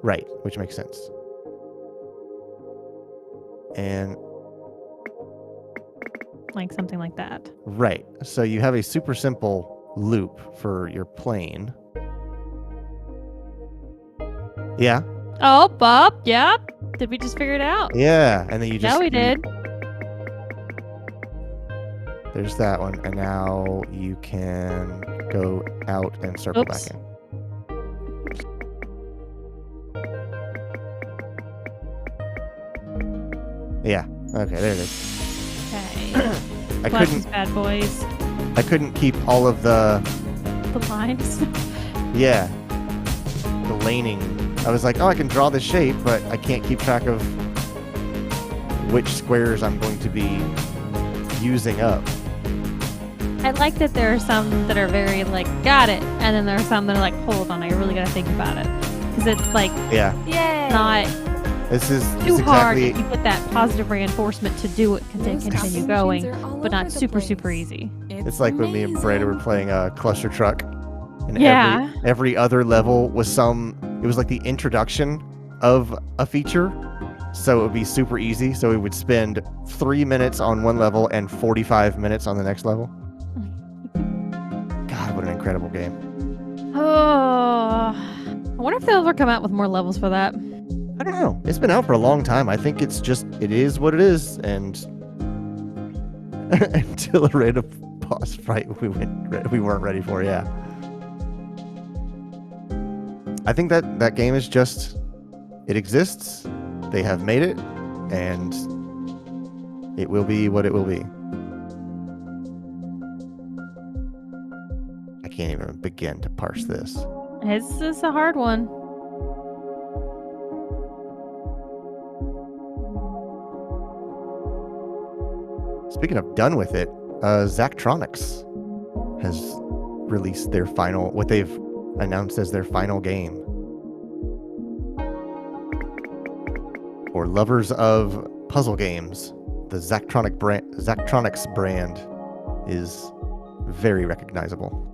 Right, which makes sense. And Like something like that. right, so you have a super simple loop for your plane. Yeah, Oh, Bob. Yep. Did we just figure it out? yeah, and then you just Yeah, we did. There's that one, and now you can go out and circle Oops. back in. Yeah. Okay, there it is. Okay. I Flash couldn't. these bad boys. I couldn't keep all of the. The lines. Yeah. The laning. I was like, oh, I can draw this shape, but I can't keep track of which squares I'm going to be using up. I like that there are some that are very like, got it. And then there are some that are like, hold on, I really got to think about it. Because it's like Yeah. Yay! not This is too hard. exactly. You get that positive reinforcement to do it, Those continue copy going, machines are all but not over the super, place. super easy. It's like when me and Breda were playing Cluster Truck, and Yeah. every other level was it was like the introduction of a feature, so it would be super easy. So we would spend 3 minutes on one level and 45 minutes on the next level. God, what an incredible game! Oh, I wonder if they'll ever come out with more levels for that. I don't know. It's been out for a long time. I think it is what it is, and until a random boss fight we weren't ready for. Yeah. I think that game is just, it exists. They have made it, and it will be what it will be. I can't even begin to parse this. This is a hard one. Speaking of done with it, Zachtronics has released their final, what they've announced as their final game. For lovers of puzzle games, the Zachtronics brand is very recognizable.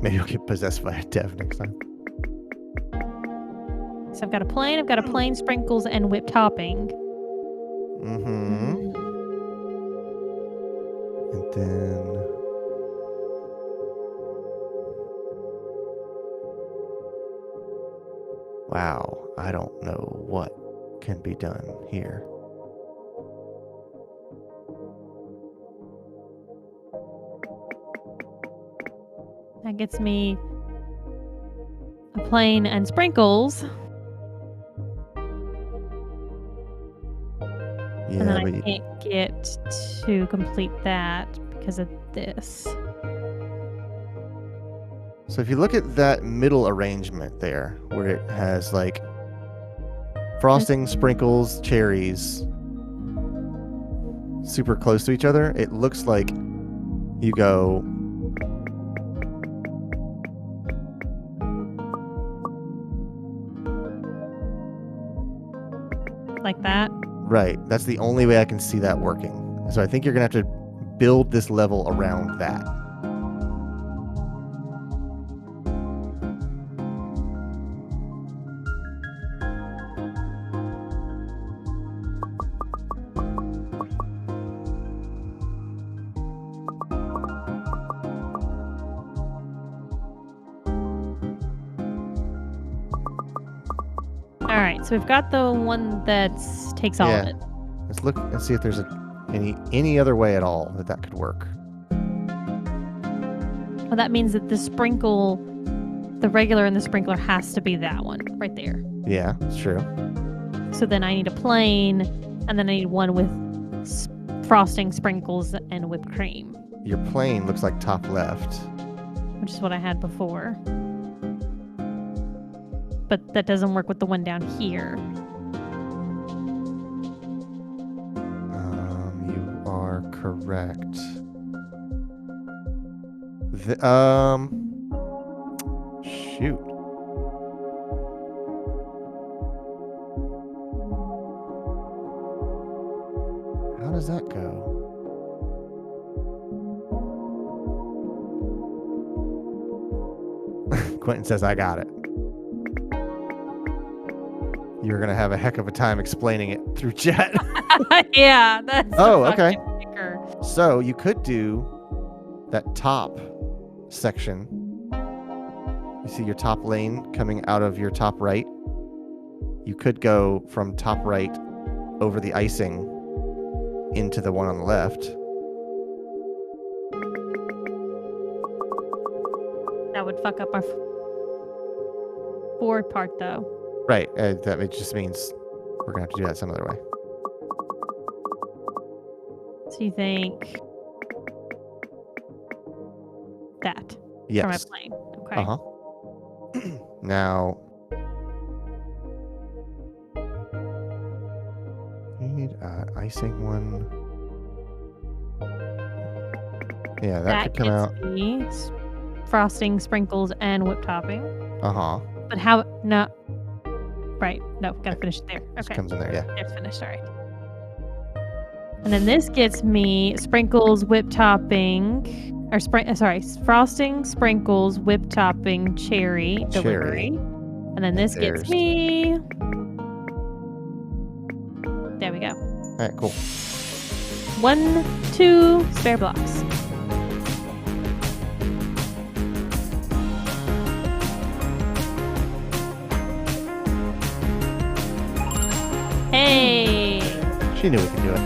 Maybe you'll get possessed by a dev next time. So I've got a plain, sprinkles, and whipped topping. Mm-hmm. And then... Wow, I don't know what can be done here. That gets me a plain and sprinkles. Yeah, And then but I can't get to complete that because of this. so if you look at that middle arrangement there, where it has like frosting, sprinkles, cherries, super close to each other, it looks like you go Like that. right. That's the only way I can see that working. So I think you're gonna have to build this level around that. All right, so we've got the one that takes all of Yeah. it. Let's look and see if there's any other way at all that could work. Well, that means that the sprinkle, the regular and the sprinkler has to be that one right there. Yeah, it's true. So then I need a plain, and then I need one with frosting, sprinkles, and whipped cream, Your plane looks like top left. which is what I had before. But that doesn't work with the one down here. You are correct. Shoot. How does that go? Quentin says, I got it. You're going to have a heck of a time explaining it through chat. Yeah, that's the Oh, okay. fucking kicker. So you could do that top section. You see your top lane coming out of your top right. You could go from top right over the icing into the one on the left. That would fuck up our forward part, though. Right. That just means we're going to have to do that some other way. So you think that for my Yes. plane? Okay. Uh-huh. Now, need icing one. Yeah, that could come out. gets me frosting, sprinkles, and whipped topping. Uh-huh. But how? No. Right. No, gotta finish it there. Just Okay. comes in there, yeah. It's finished. All right. And then this gets me sprinkles, whipped topping, or frosting, sprinkles, whipped topping, cherry delivery. And then this gets there's- me. There we go. All right, cool. 1, 2 spare blocks. Hey! She knew we could do it.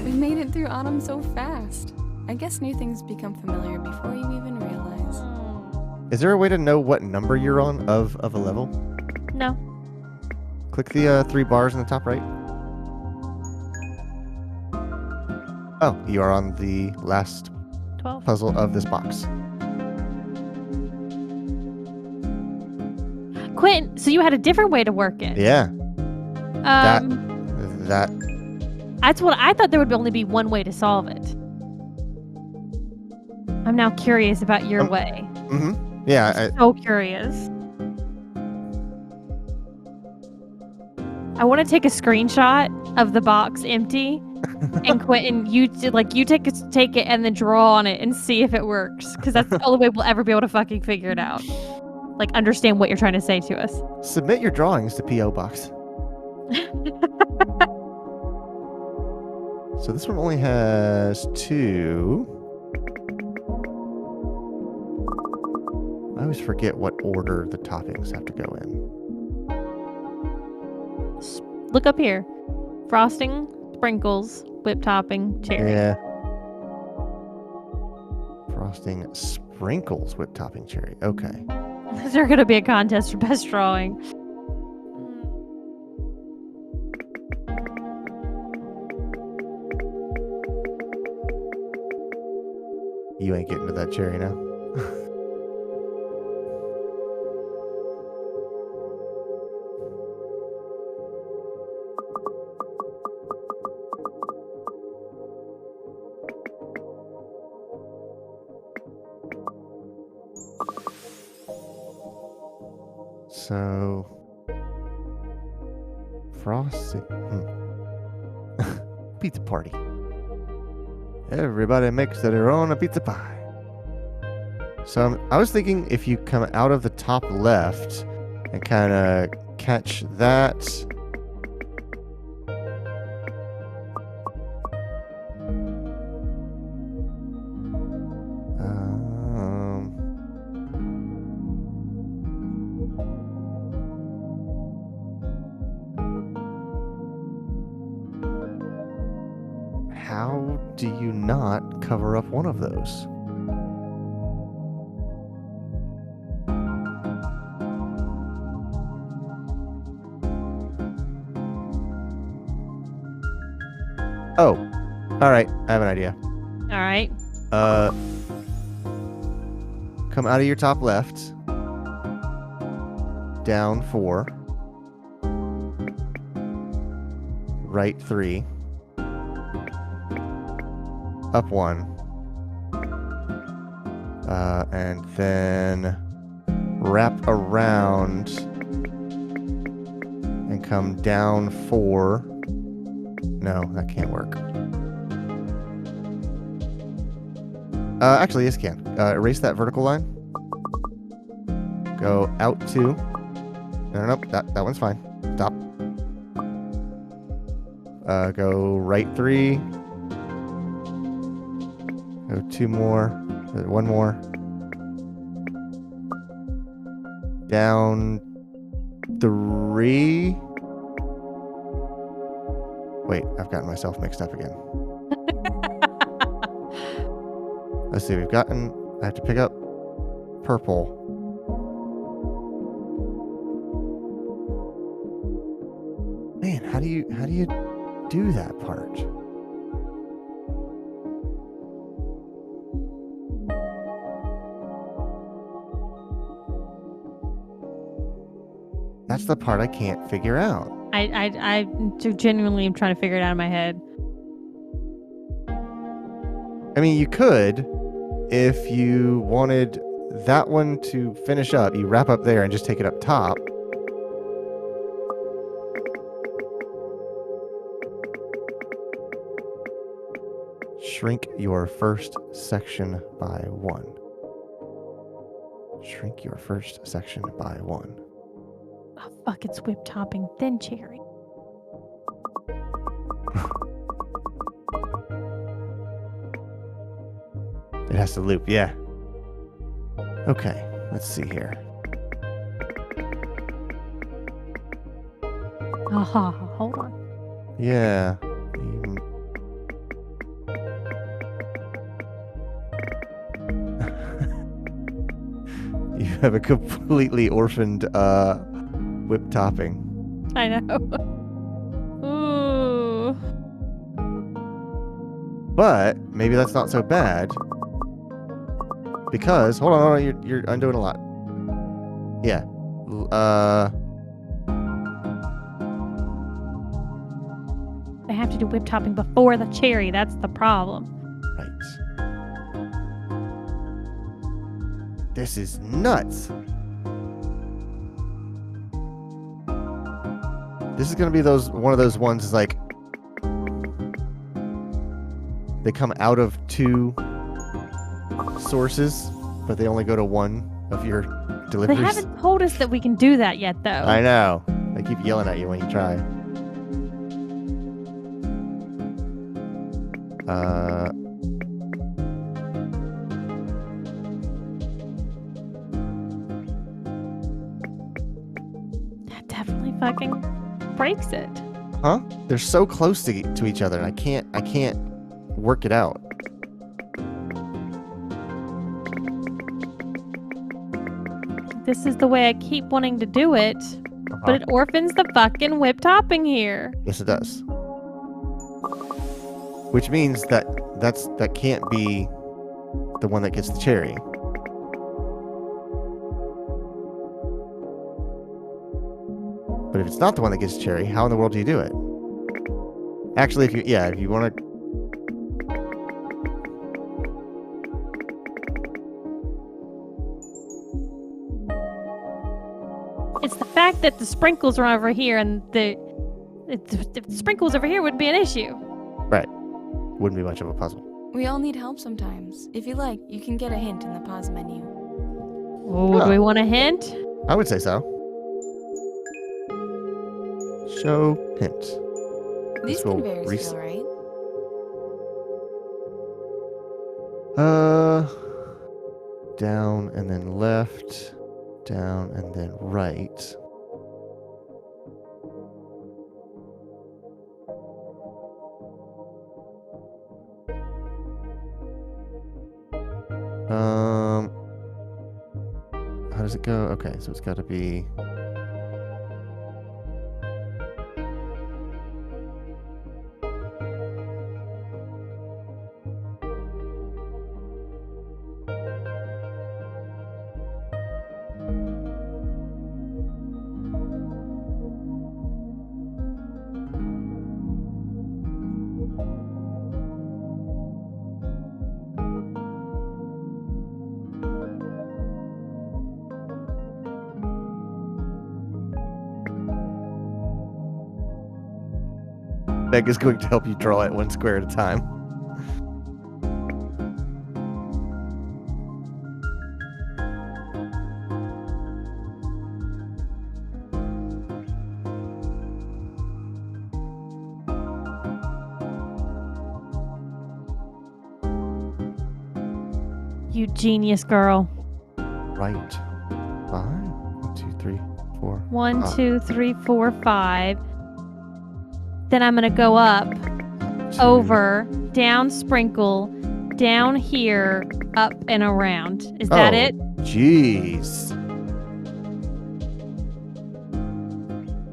We made it through autumn so fast. I guess new things become familiar before you even realize. Is there a way to know what number you're on of a level? No. Click the 3 bars in the top right. Oh, you are on the last 12. puzzle of this box. Quentin, so you had a different way to work it. Yeah, Um, that. that's what I thought there would only be one way to solve it. I'm now curious about your way. Mm-hmm. Yeah, So curious. I want to take a screenshot of the box empty, and Quentin, you take it and then draw on it and see if it works, because that's the only way we'll ever be able to fucking figure it out. Like, understand what you're trying to say to us. submit your drawings to P.O. Box. So this one only has 2. I always forget what order the toppings have to go in. Look up here. Frosting, sprinkles, whipped topping, cherry. Yeah. Frosting, sprinkles, whipped topping, cherry. Okay. Is there going to be a contest for best drawing? You ain't getting to that cherry now. So, frosting. Pizza party. Everybody makes their own pizza pie. So I was thinking if you come out of the top left and kind of catch that. How do you not cover up one of those? Oh, all right. I have an idea. All right. Come out of your top left. Down 4. Right 3. Up 1. And then wrap around and come down 4. No, that can't work. Actually, this can. Erase that vertical line. Go out 2. No, that one's fine. Stop. Go right 3. Go 2 more. 1 more. Down 3. Wait, I've gotten myself mixed up again. Let's see, I have to pick up purple. Man, how do you do that part? That's the part I can't figure out. I genuinely am trying to figure it out in my head. I mean, you could, if you wanted that one to finish up, you wrap up there and just take it up top. Shrink your first section by 1. Shrink your first section by 1. Oh, fuck, it's whipped topping, then cherry. It has to loop, yeah. Okay, let's see here. Hold on. Yeah. You have a completely orphaned whip topping. I know. Ooh. But maybe that's not so bad. Because hold on, you're undoing a lot. Yeah. They have to do whip topping before the cherry. That's the problem. Right. This is nuts. This is gonna be one of those ones is like they come out of 2 sources, but they only go to one of your They deliveries. haven't told us that we can do that yet, though. I know. They keep yelling at you when you try. That definitely fucking breaks it. Huh? They're so close to each other. I can't work it out. This is the way I keep wanting to do it, but it orphans the fucking whip topping here. Yes, it does. Which means that can't be the one that gets the cherry. But if it's not the one that gets the cherry, how in the world do you do it? Actually, if you want to. It's the fact that the sprinkles are over here and if the sprinkles over here would be an issue. Right. Wouldn't be much of a puzzle. We all need help sometimes. If you like, you can get a hint in the pause menu. Oh, Oh. do we want a hint? I would say so. Show hint. These This will conveyors res- feel right. Down and then left. Down and then right. How does it go? Okay, so it's got to be. Meg is going to help you draw it 1 square at a time. You genius girl. Right. 5. 1, 2, 3, 4. 1, Ah. 2, 3, 4, 5. Then I'm gonna go up, 2. over, down, sprinkle, down here, up and around. Is that Oh. it? Jeez.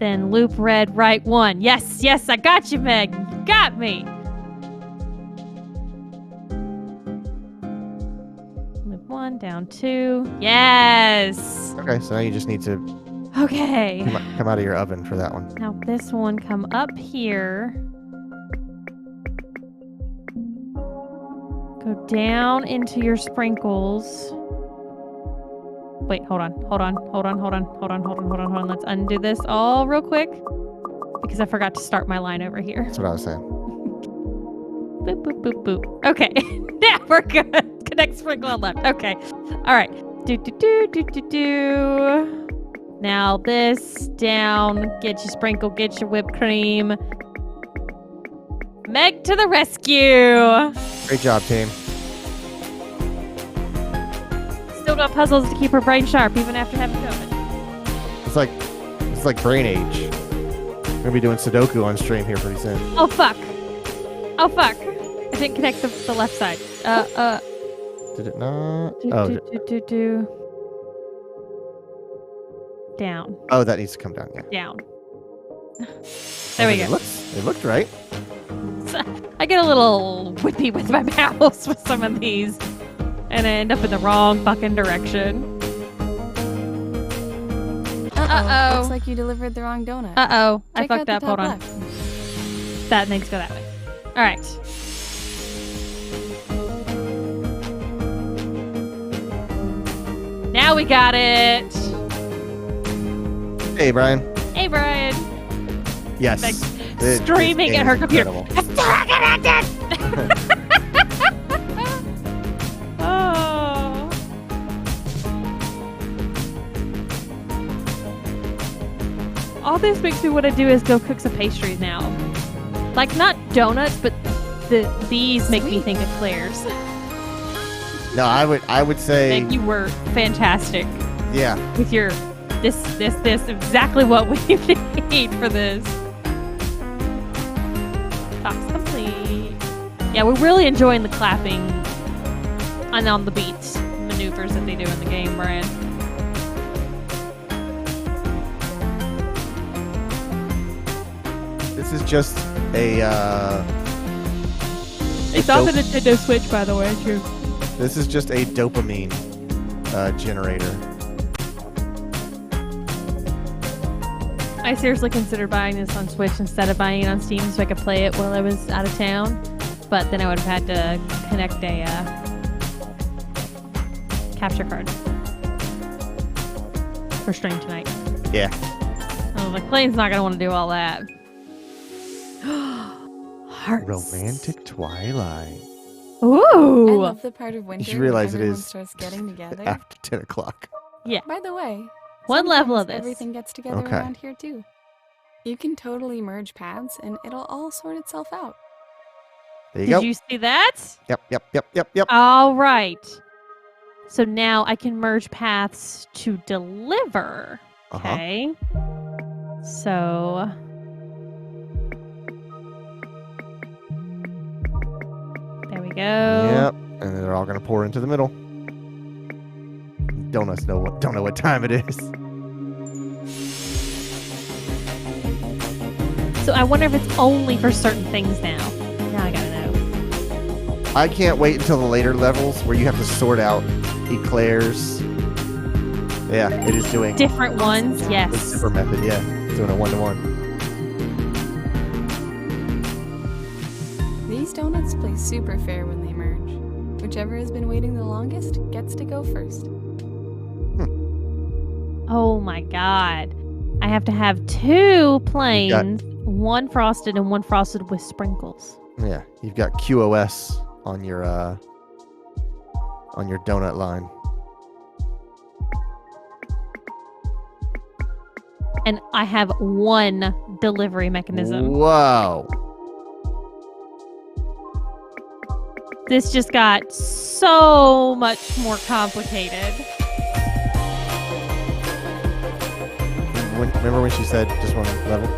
Then loop red, right 1. Yes, yes, I got you, Meg. You got me. Loop 1, down 2. Yes. Okay, so now you just need to Okay. come out of your oven for that one. Now this one come up here. Go down into your sprinkles. Wait, hold on. Let's undo this all real quick because I forgot to start my line over here. That's what I was saying. Boop, boop, boop, boop. Okay, now we're good. Connect sprinkle on left. Okay, all right. Do. Now this down. Get your sprinkle. Get your whipped cream. Meg to the rescue. Great job, team. Still got puzzles to keep her brain sharp even after having COVID. It's like brain age. We're gonna be doing Sudoku on stream here pretty soon. Oh fuck! Oh fuck! I didn't connect the left side. Did it not? Down. Oh, that needs to come down. Yeah. Down. There we go. It looked right. I get a little whippy with my mouse with some of these, and I end up in the wrong fucking direction. Uh-oh. Looks like you delivered the wrong donut. Uh-oh. I Check out fucked the up. top Hold on. left. That needs to go that way. All right. Now we got it. Hey, Brian. Hey, Brian. Yes. Like, This streaming game at her is computer. incredible. Oh. All this makes me want to do is go cook some pastries now. Like, not donuts, but these make me Sweet. think of Claire's. No, I would say Meg, you were fantastic yeah. with your this, exactly what we need for this. Talks complete. Yeah, we're really enjoying the clapping and on the beat maneuvers that they do in the game, Brian. This is just a It's on the Nintendo Switch, by the way, too. this is just a dopamine generator. I seriously considered buying this on Switch instead of buying it on Steam so I could play it while I was out of town. But then I would have had to connect a capture card for stream tonight. Yeah. I was like, Clayton's not going to want to do all that. Hearts. Romantic Twilight. I Ooh. love the part of winter You realize when it everyone is starts getting together. After 10 o'clock. By the way, One level of sometimes this. everything gets together Okay. around here too. You can totally merge paths, and it'll all sort itself out. There you Did go. you see that? Yep. All right. So now I can merge paths to deliver. Uh-huh. Okay. So there we go. Yep. And they're all gonna pour into the middle. Don't know what time it is. So I wonder if it's only for certain things now. Now I gotta know. I can't wait until the later levels where you have to sort out eclairs. Yeah, it is doing Different ones, the yes. zipper method. Yeah, it's doing a 1-to-1. These donuts play super fair when they merge. Whichever has been waiting the longest gets to go first. Oh my god. I have to have two plains, one frosted and one frosted with sprinkles. Yeah, you've got QoS on your donut line. And I have one delivery mechanism. Whoa. This just got so much more complicated. Remember when she said just one level?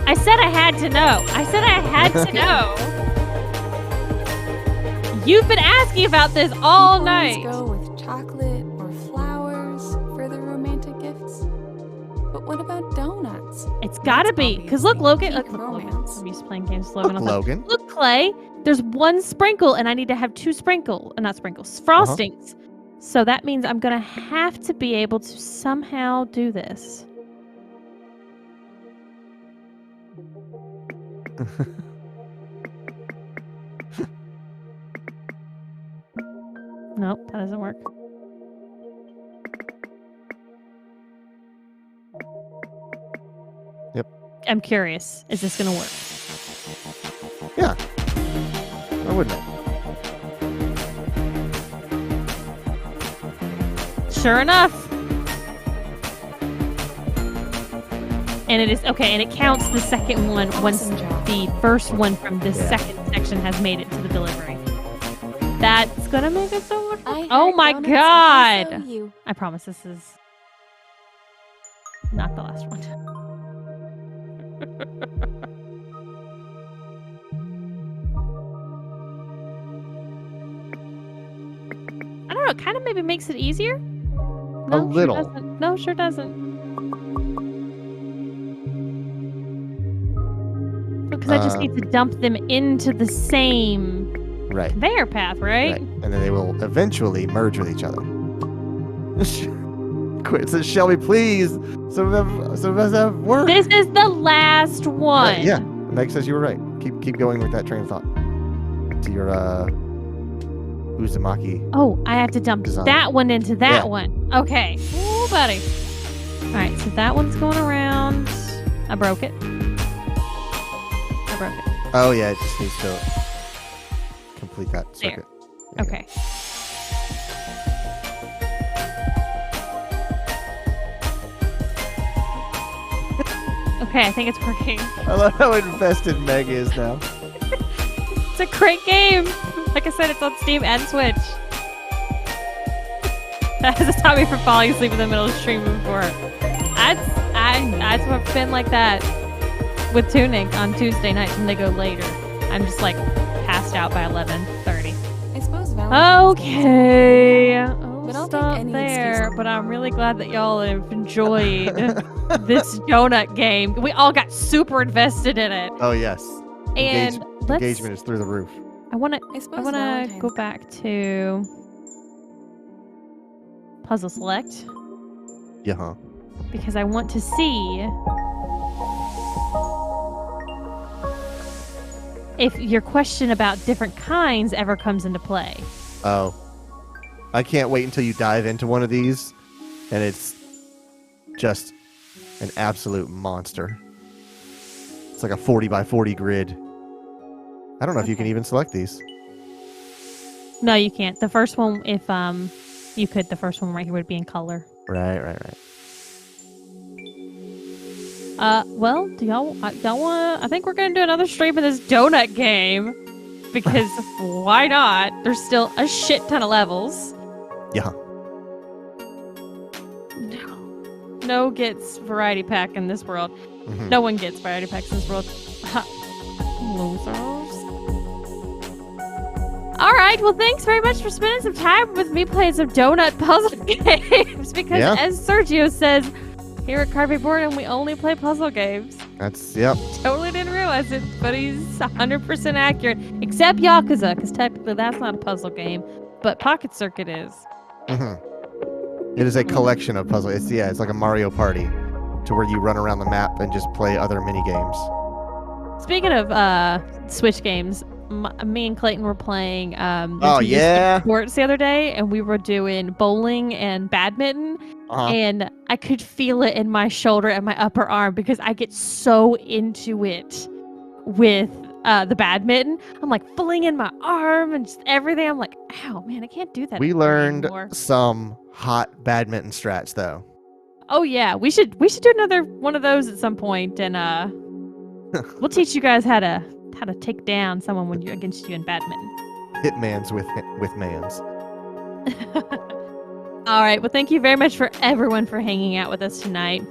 I said I had to know. I said I had to know. You've been asking about this all People night. always go with chocolate or flowers for their romantic gifts. But what about donuts? It's gotta be. Because look, Logan. Peak Look, Logan. romance. I'm used to playing games with Logan. Look, all the time. Logan. Look, Clay. There's one sprinkle, and I need to have two not sprinkles, frostings. So that means I'm gonna have to be able to somehow do this. Nope, that doesn't work. Yep. I'm curious. Is this gonna work? Yeah. Why wouldn't it? Sure enough. And it is okay, and it counts the second one once Awesome job. the first one from this Yeah. second section has made it to the delivery. That's gonna make it so much I fun. Oh heard my donuts and also god! you. I promise this is not the last one. I don't know. It kind of maybe makes it easier. A No, little. Sure doesn't. No, sure doesn't. Because I just need to dump them into the same Right. conveyor path, right? Right. And then they will eventually merge with each other. Quit. Says Shelby, please. Some of us have work. This is the last one. Yeah. Meg says you were right. Keep going with that train of thought. To your Uzumaki. Oh, I have to dump Design. that one into that Yeah. one. Okay. Ooh, buddy. All right, so that one's going around. I broke it. Oh yeah, it just needs to complete that There. circuit. Yeah. Okay. Okay, I think it's working. I love how invested Meg is now. It's a great game. Like I said, it's on Steam and Switch. That has stopped me from falling asleep in the middle of the stream before. I've been like that with tuning on Tuesday nights when they go later. I'm just like passed out by 11:30. I suppose Valentine's Day is Okay. But I'll take Stop any there. excuse. But I'm really glad that y'all have enjoyed this donut game. We all got super invested in it. Oh yes. And let's. Engagement is through the roof. I want to. I suppose I want to Valentine's go back to puzzle select Yeah. Huh. because I want to see if your question about different kinds ever comes into play. Oh. I can't wait until you dive into one of these, and it's just an absolute monster. It's like a 40 by 40 grid. I don't know if you can Okay. even select these. No, you can't. The first one, if you could, the first one right here would be in color. Right. Well, do y'all want? I think we're gonna do another stream of this donut game because why not? There's still a shit ton of levels. Yeah. No gets variety pack in this world. Mhm. No one gets variety packs in this world. Losers. All right. Well, thanks very much for spending some time with me playing some donut puzzle games. Because Yeah. as Sergio says, here at Carpe Boredom, we only play puzzle games. Yep. Totally didn't realize it, but he's 100% accurate. Except Yakuza, because technically that's not a puzzle game, but Pocket Circuit is. Mhm. It is a collection of puzzles. It's like a Mario Party, to where you run around the map and just play other mini games. Speaking of Switch games, me and Clayton were playing Oh, Nintendo yeah? Sports the other day, and we were doing bowling and badminton, and I could feel it in my shoulder and my upper arm because I get so into it with the badminton. I'm like flinging my arm and just everything. I'm like, ow, man, I can't do that. We learned anymore. some hot badminton strats, though. Oh yeah, we should do another one of those at some point, and we'll teach you guys how to take down someone when you're against you in badminton. Hitmans with mans. All right. Well, thank you very much for everyone for hanging out with us tonight.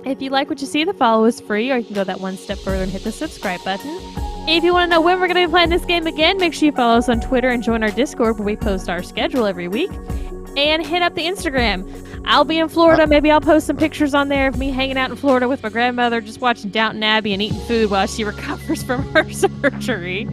If you like what you see, the follow is free, or you can go that one step further and hit the subscribe button. If you want to know when we're going to be playing this game again, make sure you follow us on Twitter and join our Discord where we post our schedule every week. And hit up the Instagram. I'll be in Florida. Maybe I'll post some pictures on there of me hanging out in Florida with my grandmother, just watching Downton Abbey and eating food while she recovers from her surgery.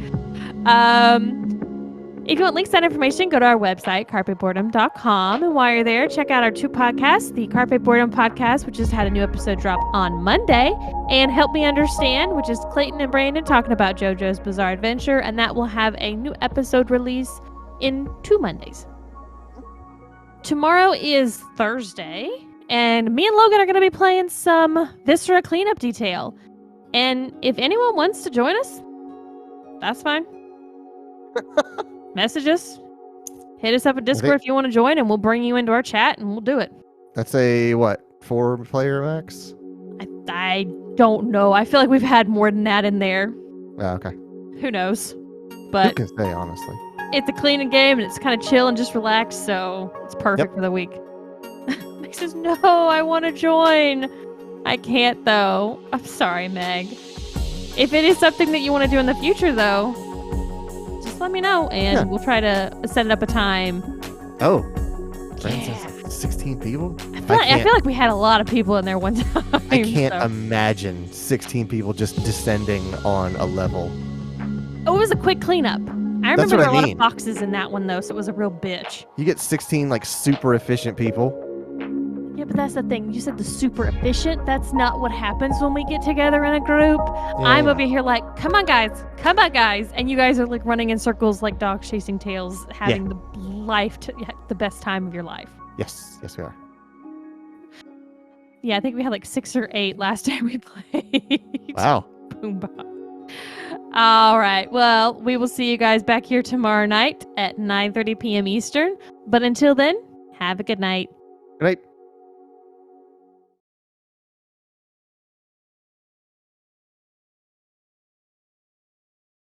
If you want links to that information, go to our website, carpetboredom.com. And while you're there, check out our two podcasts, the Carpe Boredom podcast, which just had a new episode drop on Monday, and Help Me Understand, which is Clayton and Brandon talking about JoJo's Bizarre Adventure, and that will have a new episode release in 2 Mondays. Tomorrow is Thursday, and me and Logan are going to be playing some Viscera Cleanup Detail. And if anyone wants to join us, that's fine. Message us. Hit us up at Discord if you want to join, and we'll bring you into our chat, and we'll do it. That's a, what, 4-player max? I don't know. I feel like we've had more than that in there. Oh, okay. Who knows? Who But can say, honestly? it's a cleaning game, and it's kind of chill and just relaxed, so it's perfect for the week. He says, no, I want to join. I can't, though. I'm sorry, Meg. If it is something that you want to do in the future, though, just let me know, and we'll try to set up a time. Oh, Francis, 16 people? I feel like we had a lot of people in there one time. I can't imagine 16 people just descending on a level. Oh, it was a quick cleanup. I That's remember what there I were a lot mean. of boxes in that one, though, so it was a real bitch. You get 16 like super efficient people. Yeah, but that's the thing. You said the super efficient. That's not what happens when we get together in a group. I'm over here like, come on, guys. And you guys are like running in circles like dogs chasing tails, having the best time of your life. Yes, we are. Yeah, I think we had like 6 or 8 last time we played. Wow. Boomba. All right. Well, we will see you guys back here tomorrow night at 9:30 p.m. Eastern. But until then, have a good night. Good night.